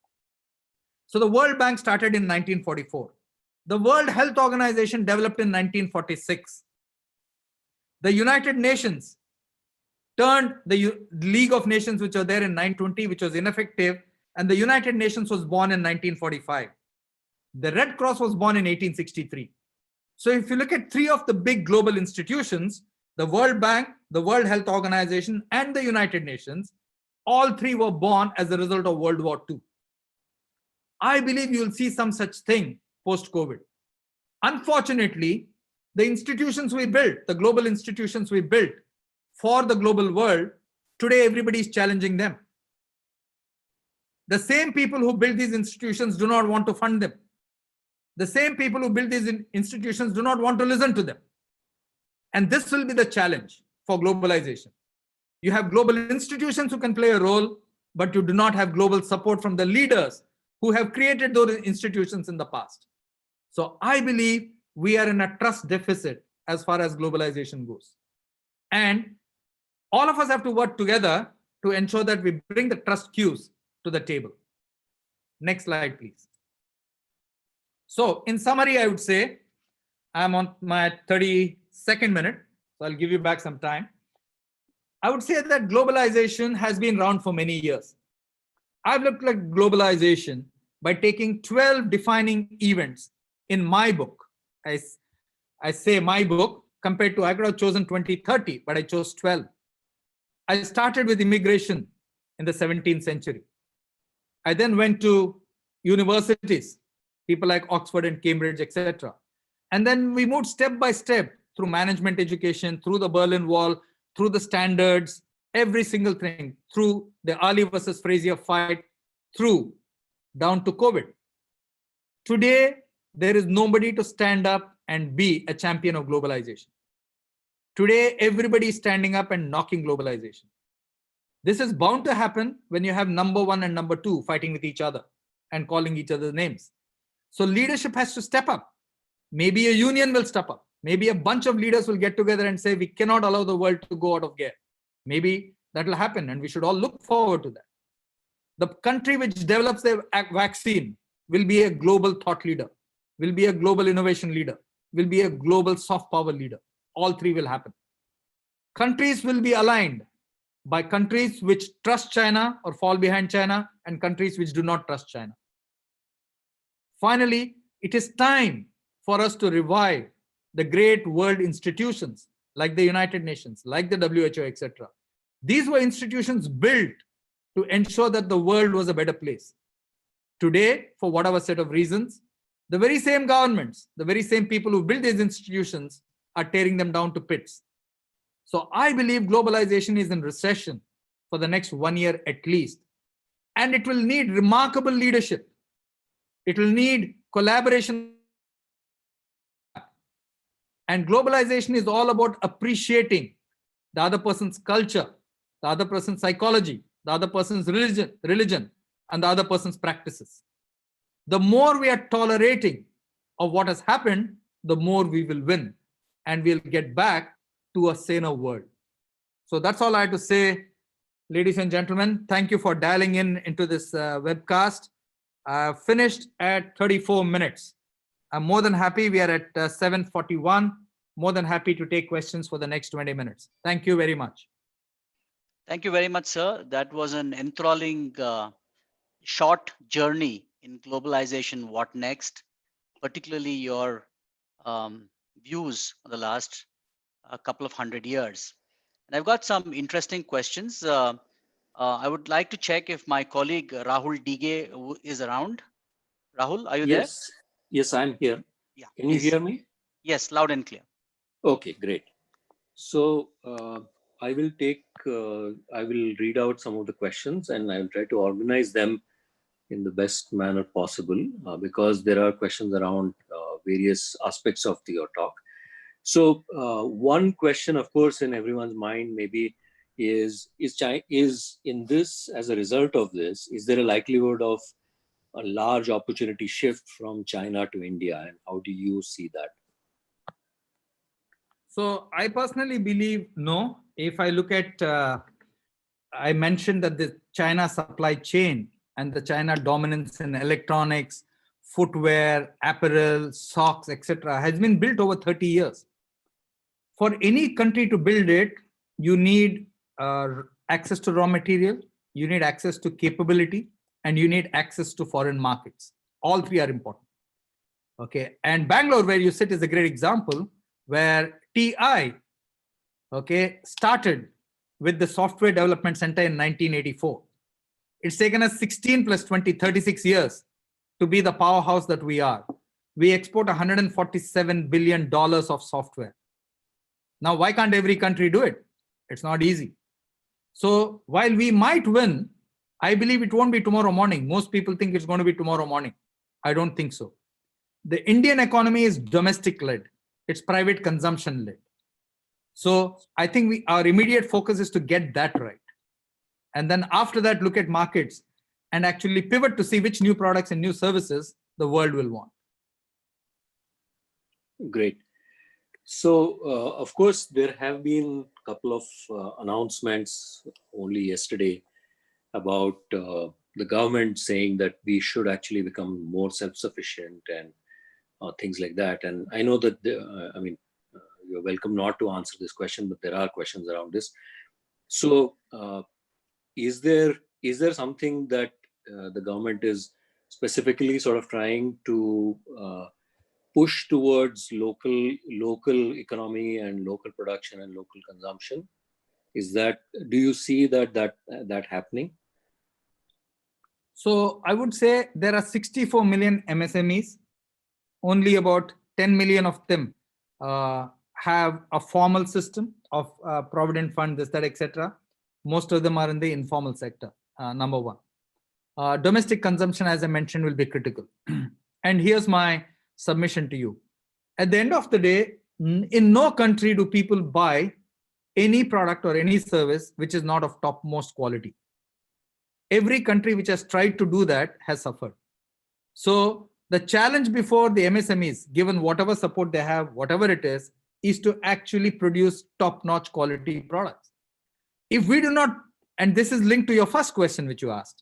So the World Bank started in 1944. The World Health Organization developed in 1946. The United Nations turned the League of Nations, which were there in 1920, which was ineffective, and the United Nations was born in 1945. The Red Cross was born in 1863. So if you look at three of the big global institutions, the World Bank, the World Health Organization, and the United Nations, all three were born as a result of World War II. I believe you will see some such thing post-COVID. Unfortunately, the institutions we built, the global institutions we built for the global world, today everybody is challenging them. The same people who built these institutions do not want to fund them. The same people who build these institutions do not want to listen to them. And this will be the challenge for globalization. You have global institutions who can play a role, but you do not have global support from the leaders who have created those institutions in the past. So I believe we are in a trust deficit as far as globalization goes. And all of us have to work together to ensure that we bring the trust cues to the table. Next slide, please. So in summary, I would say I'm on my 32nd minute, so I'll give you back some time. I would say that globalization has been around for many years. I've looked at globalization by taking 12 defining events in my book. I say my book compared to, I could have chosen 20, 30, but I chose 12. I started with immigration in the 17th century. I then went to universities, people like Oxford and Cambridge, etc. And then we moved step by step through management education, through the Berlin Wall, through the standards, every single thing, through the Ali versus Frazier fight, through down to COVID. Today, there is nobody to stand up and be a champion of globalization. Today, everybody is standing up and knocking globalization. This is bound to happen when you have number one and number two fighting with each other and calling each other names. So leadership has to step up. Maybe a union will step up. Maybe a bunch of leaders will get together and say, we cannot allow the world to go out of gear. Maybe that will happen and we should all look forward to that. The country which develops the vaccine will be a global thought leader, will be a global innovation leader, will be a global soft power leader. All three will happen. Countries will be aligned by countries which trust China or fall behind China and countries which do not trust China. Finally, it is time for us to revive the great world institutions like the United Nations, like the WHO, etc. These were institutions built to ensure that the world was a better place. Today, for whatever set of reasons, the very same governments, the very same people who built these institutions are tearing them down to pits. So I believe globalization is in recession for the next 1 year at least. And it will need remarkable leadership. It will need collaboration And globalization is all about appreciating the other person's culture, the other person's psychology, the other person's religion, and the other person's practices. The more we are tolerating of what has happened, the more we will win, and we'll get back to a saner world. So that's all I have to say, ladies and gentlemen. Thank you for dialing into this webcast. Finished at 34 minutes. I'm more than happy. We are at 7:41. More than happy to take questions for the next 20 minutes. Thank you very much. Thank you very much, sir. That was an enthralling short journey in globalization. What next? Particularly your views on the last couple of 100 years. And I've got some interesting questions. I would like to check if my colleague Rahul Dige is around. Rahul, are you there? Yes, I'm here. Yeah. Can you please. hear me? Yes, loud and clear. Okay, great. So I will read out some of the questions and I will try to organize them in the best manner possible because there are questions around various aspects of your talk. So one question, of course, in everyone's mind maybe is in this, as a result of this, is there a likelihood of a large opportunity shift from China to India, and how do you see that? So I personally believe no. If I look at, I mentioned that the China supply chain and the China dominance in electronics, footwear, apparel, socks, etc., has been built over 30 years. For any country to build it, you need access to raw material, you need access to capability, and you need access to foreign markets. All three are important. Okay, and Bangalore, where you sit, is a great example where TI, okay, started with the Software Development Center in 1984. It's taken us 16 plus 20, 36 years to be the powerhouse that we are. We export $147 billion of software. Now, why can't every country do it? It's not easy. So while we might win, I believe it won't be tomorrow morning. Most people think it's going to be tomorrow morning. I don't think so. The Indian economy is domestic-led. It's private consumption-led. So I think our immediate focus is to get that right. And then after that, look at markets and actually pivot to see which new products and new services the world will want. Great. So, of course, there have been a couple of announcements only yesterday about the government saying that we should actually become more self-sufficient and things like that. And I know that, you're welcome not to answer this question, but there are questions around this. So, is there something that the government is specifically sort of trying to push towards local economy and local production and local consumption? Do you see that happening? So I would say there are 64 million MSMEs. Only about 10 million of them have a formal system of provident fund, this, that, etc. Most of them are in the informal sector, number one. Domestic consumption, as I mentioned, will be critical. And here's my submission to you. At the end of the day, in no country do people buy any product or any service which is not of topmost quality. Every country which has tried to do that has suffered. So the challenge before the MSMEs, given whatever support they have, whatever it is to actually produce top-notch quality products. If we do not, and this is linked to your first question which you asked,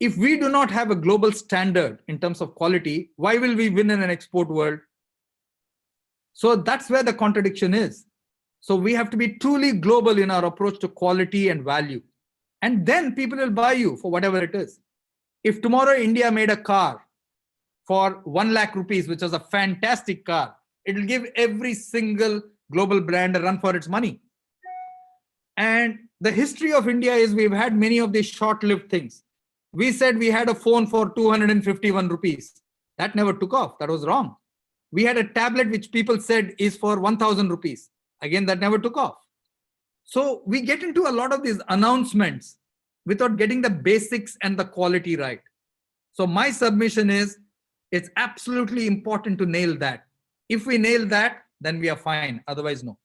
if we do not have a global standard in terms of quality, why will we win in an export world? So that's where the contradiction is. So we have to be truly global in our approach to quality and value. And then people will buy you for whatever it is. If tomorrow India made a car for 1 lakh rupees, which was a fantastic car, it will give every single global brand a run for its money. And the history of India is we've had many of these short-lived things. We said we had a phone for 251 rupees. That never took off. That was wrong. We had a tablet which people said is for 1,000 rupees. Again, that never took off. So we get into a lot of these announcements without getting the basics and the quality right. So my submission is it's absolutely important to nail that. If we nail that, then we are fine. Otherwise, no.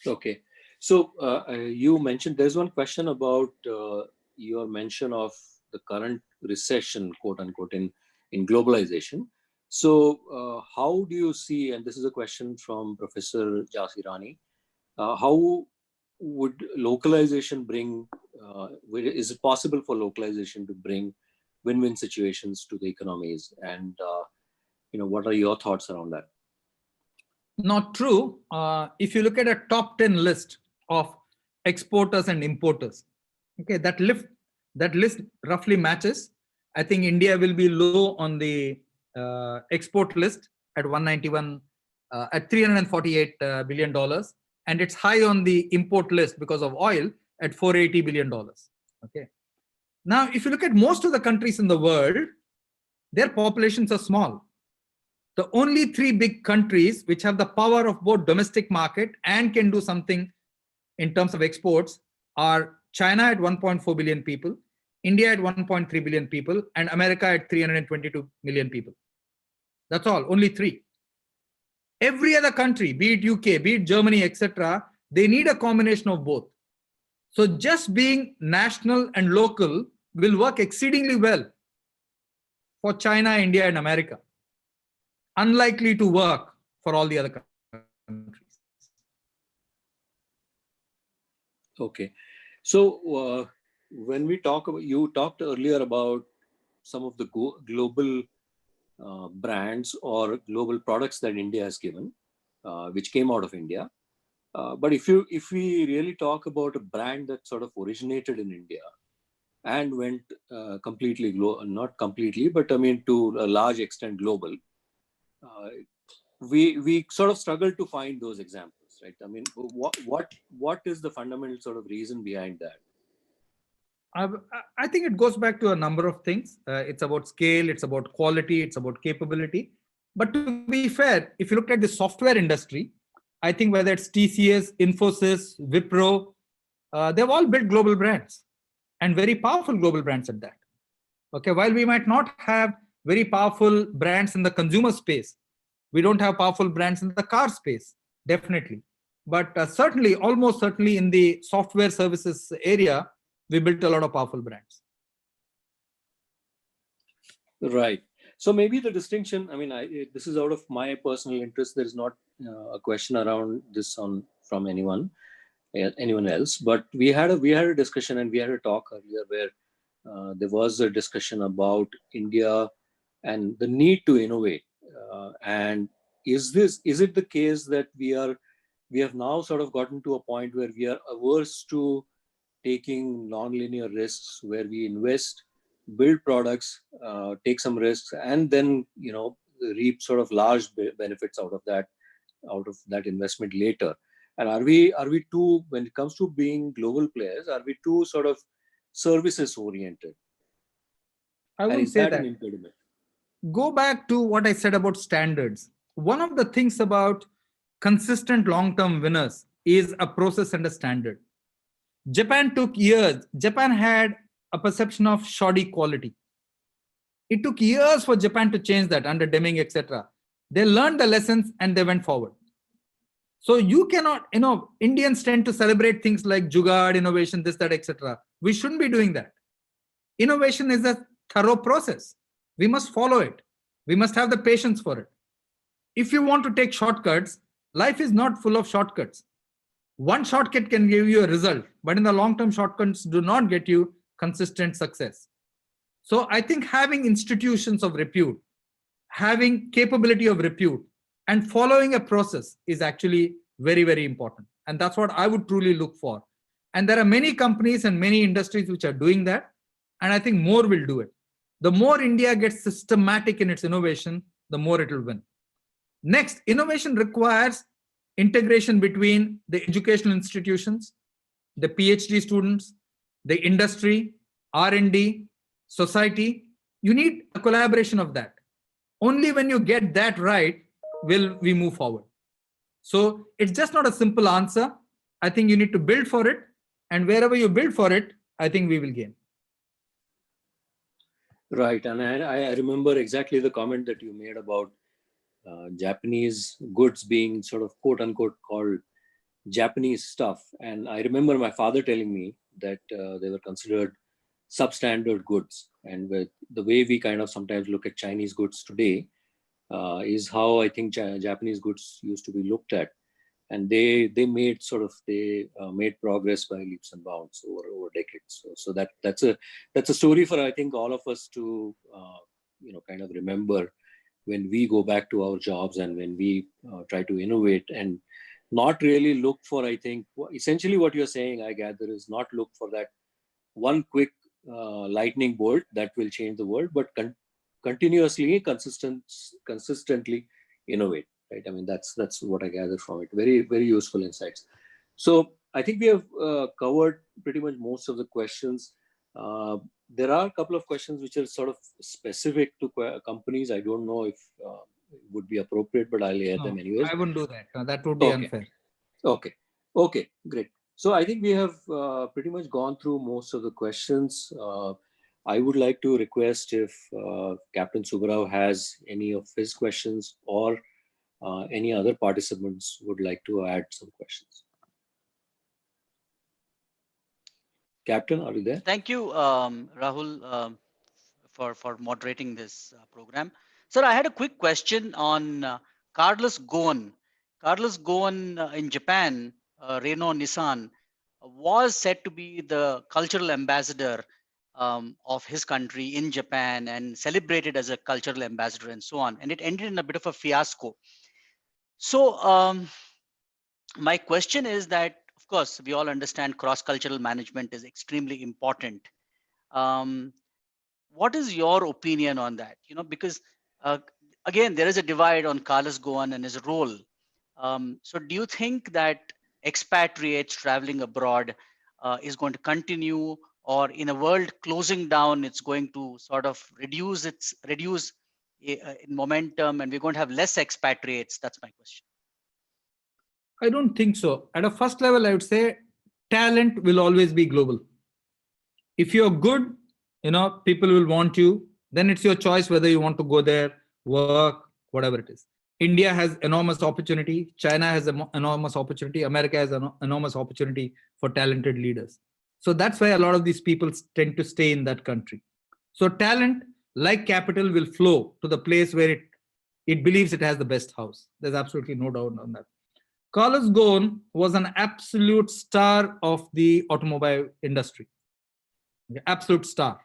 Okay. So you mentioned there's one question about your mention of the current recession, quote unquote, in globalization. So how do you see, and this is a question from Professor Jasirani, how would localization bring, is it possible for localization to bring win-win situations to the economies? And what are your thoughts around that? Not true. If you look at a top 10 list of exporters and importers, okay, that list roughly matches. I think India will be low on the export list at 191, at $348 billion, and it's high on the import list because of oil at $480 billion. Okay. Now, if you look at most of the countries in the world, their populations are small. The only three big countries which have the power of both domestic market and can do something in terms of exports are China at 1.4 billion people, India at 1.3 billion people, and America at 322 million people. That's all, only three. Every other country, be it UK, be it Germany, etc., they need a combination of both. So just being national and local will work exceedingly well for China, India, and America. Unlikely to work for all the other countries. Okay. So when we talk about, you talked earlier about some of the global brands or global products that India has given, which came out of India. But if we really talk about a brand that sort of originated in India and went completely not completely, but I mean to a large extent global, we sort of struggle to find those examples, right? I mean, what is the fundamental sort of reason behind that? I think it goes back to a number of things. It's about scale, it's about quality, it's about capability. But to be fair, if you look at the software industry, I think whether it's TCS, Infosys, Wipro, they've all built global brands and very powerful global brands at that. Okay, while we might not have very powerful brands in the consumer space, we don't have powerful brands in the car space, definitely. But certainly, almost certainly in the software services area, we built a lot of powerful brands. Right. So maybe the distinction, I mean, this is out of my personal interest. There is not a question around this from anyone else. But we had a discussion and we had a talk earlier where there was a discussion about India and the need to innovate. And is it the case that we have now sort of gotten to a point where we are averse to taking non-linear risks, where we invest, build products, take some risks, and then reap sort of large benefits out of that investment later? And are we too, when it comes to being global players, are we too sort of services oriented? I wouldn't say that. An impediment? Go back to what I said about standards. One of the things about consistent long-term winners is a process and a standard. Japan took years. Japan had a perception of shoddy quality. It took years for Japan to change that under Deming, etc. They learned the lessons and they went forward. So you cannot, Indians tend to celebrate things like Jugaad, innovation, this, that, etc. We shouldn't be doing that. Innovation is a thorough process. We must follow it. We must have the patience for it. If you want to take shortcuts, life is not full of shortcuts. One shortcut can give you a result, but in the long term, shortcuts do not get you consistent success. So I think having institutions of repute, having capability of repute, and following a process is actually very, very important. And that's what I would truly look for. And there are many companies and many industries which are doing that. And I think more will do it. The more India gets systematic in its innovation, the more it will win. Next, innovation requires integration between the educational institutions, the PhD students, the industry, R&D, society. You need a collaboration of that. Only when you get that right will we move forward. So it's just not a simple answer. I think you need to build for it. And wherever you build for it, I think we will gain. Right. And I remember exactly the comment that you made about Japanese goods being sort of quote unquote called Japanese stuff. And I remember my father telling me that they were considered substandard goods. And with the way we kind of sometimes look at Chinese goods today is how I think Japanese goods used to be looked at. And they made made progress by leaps and bounds over decades. So that's a story for I think all of us to kind of remember when we go back to our jobs and when we try to innovate and not really look for, I think essentially what you're saying, I gather, is not look for that one quick lightning bolt that will change the world, but continuously, consistently innovate. Right? I mean, that's what I gather from it. Very, very useful insights. So I think we have covered pretty much most of the questions. There are a couple of questions which are sort of specific to companies. I don't know if it would be appropriate, but I'll air them anyways. I wouldn't do that. No, that would be unfair. Okay, great. So I think we have pretty much gone through most of the questions. I would like to request if Captain Subbarao has any of his questions or any other participants would like to add some questions. Captain, are you there? Thank you, Rahul, for moderating this program. Sir, I had a quick question on Carlos Ghosn. Carlos Ghosn in Japan, Renault Nissan, was said to be the cultural ambassador of his country in Japan and celebrated as a cultural ambassador and so on. And it ended in a bit of a fiasco. So my question is that, of course, we all understand cross-cultural management is extremely important. What is your opinion on that? Because again, there is a divide on Carlos Ghosn and his role. So do you think that expatriates traveling abroad is going to continue, or in a world closing down, it's going to sort of reduce in momentum and we're going to have less expatriates? That's my question. I don't think so. At a first level, I would say talent will always be global. If you're good, people will want you. Then it's your choice whether you want to go there, work, whatever it is. India has enormous opportunity. China has an enormous opportunity. America has an enormous opportunity for talented leaders. So that's why a lot of these people tend to stay in that country. So talent, like capital, will flow to the place where it believes it has the best house. There's absolutely no doubt on that. Carlos Ghosn was an absolute star of the automobile industry. The absolute star.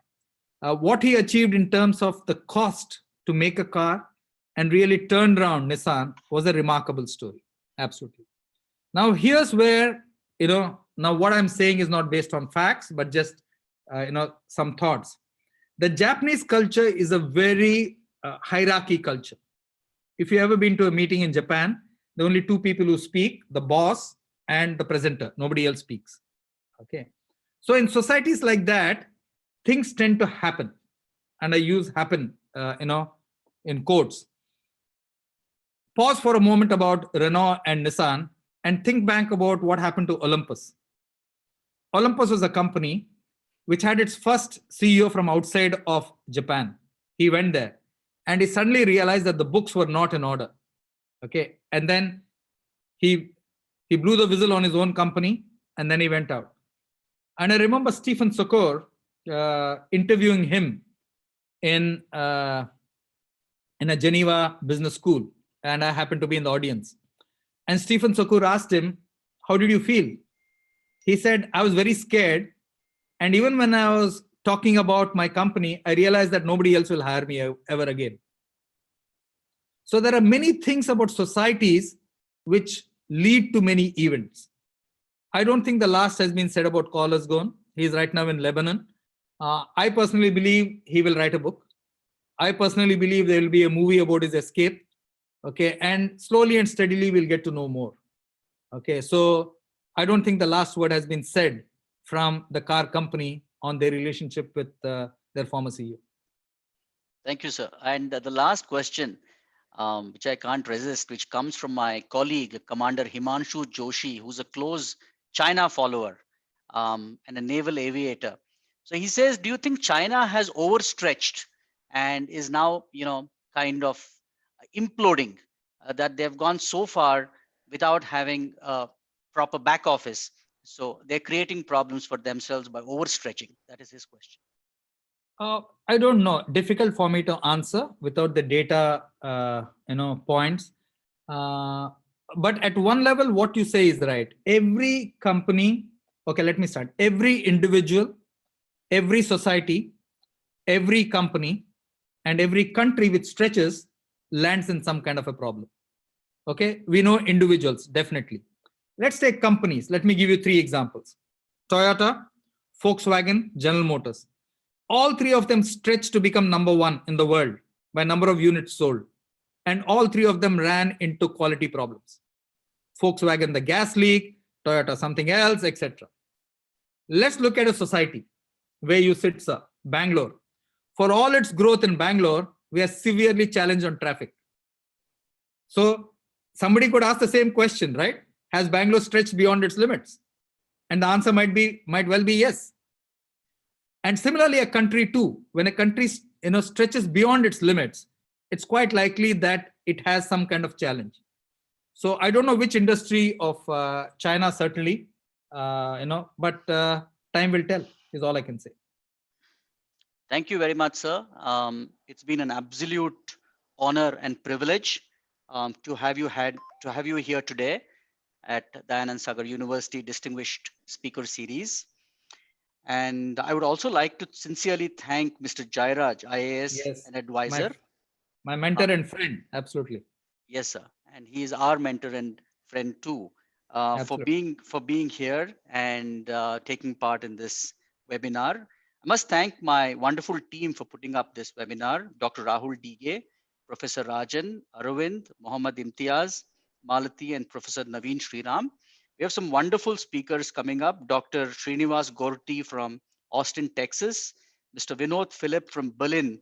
What he achieved in terms of the cost to make a car and really turned around Nissan was a remarkable story. Absolutely. Now here's where, now what I'm saying is not based on facts, but just, some thoughts. The Japanese culture is a very hierarchy culture. If you've ever been to a meeting in Japan, there are only two people who speak, the boss and the presenter. Nobody else speaks. Okay. So in societies like that, things tend to happen. And I use happen, in quotes. Pause for a moment about Renault and Nissan and think back about what happened to Olympus. Olympus was a company which had its first CEO from outside of Japan. He went there and he suddenly realized that the books were not in order. Okay. And then he blew the whistle on his own company and then he went out. And I remember Stephen Sokor interviewing him in a Geneva business school. And I happened to be in the audience. And Stephen Sokor asked him, how did you feel? He said, I was very scared. And even when I was talking about my company, I realized that nobody else will hire me ever again. So there are many things about societies which lead to many events. I don't think the last has been said about Carlos Ghosn. He's right now in Lebanon. I personally believe he will write a book. I personally believe there will be a movie about his escape. Okay, and slowly and steadily we'll get to know more. Okay, so I don't think the last word has been said from the car company on their relationship with their former CEO. Thank you, sir. And the last question, which I can't resist, which comes from my colleague, Commander Himanshu Joshi, who's a close China follower and a naval aviator. So he says, do you think China has overstretched and is now, kind of imploding? that they've gone so far without having a proper back office. So they're creating problems for themselves by overstretching. That is his question. I don't know. Difficult for me to answer without the data, points. But at one level, what you say is right. Every company, okay, let me start. Every individual, every society, every company, and every country which stretches lands in some kind of a problem. Okay, we know individuals, definitely. Let's take companies. Let me give you 3 examples. Toyota, Volkswagen, General Motors. All 3 of them stretched to become number 1 in the world by number of units sold. And all 3 of them ran into quality problems. Volkswagen, the gas leak, Toyota, something else, etc. Let's look at a society where you sit, sir, Bangalore. For all its growth in Bangalore, we are severely challenged on traffic. So somebody could ask the same question, right? Has Bangalore stretched beyond its limits? And the answer might well be yes. And similarly, a country too, when a country stretches beyond its limits, it's quite likely that it has some kind of challenge. So I don't know which industry of China, certainly, but time will tell is all I can say. Thank you very much, sir. It's been an absolute honor and privilege to have you here today at Dayananda Sagar University Distinguished Speaker Series. And I would also like to sincerely thank Mr. Jairaj, IAS, Yes, an advisor. My mentor and friend, absolutely. Yes, sir. And he is our mentor and friend too, for being here and taking part in this webinar. I must thank my wonderful team for putting up this webinar, Dr. Rahul Dige, Professor Rajan, Aravind, Mohammad Imtiaz, Malati, and Professor Naveen Sriram. We have some wonderful speakers coming up. Dr. Srinivas Gorti from Austin, Texas, Mr. Vinod Philip from Berlin,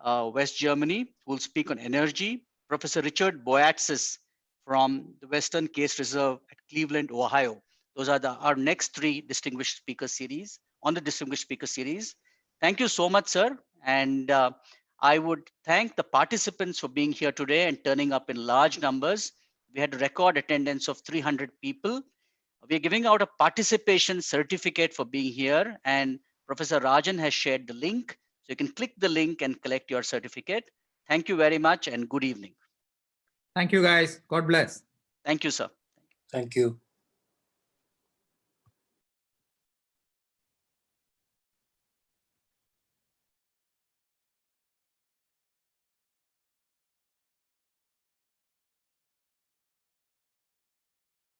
West Germany, who will speak on energy. Professor Richard Boyatzis from the Western Case Reserve at Cleveland, Ohio. Those are our next 3 distinguished speaker series on the distinguished speaker series. Thank you so much, sir. And I would thank the participants for being here today and turning up in large numbers. We had a record attendance of 300 people. We're giving out a participation certificate for being here, and Professor Rajan has shared the link. So you can click the link and collect your certificate. Thank you very much and good evening. Thank you, guys. God bless. Thank you, sir. Thank you.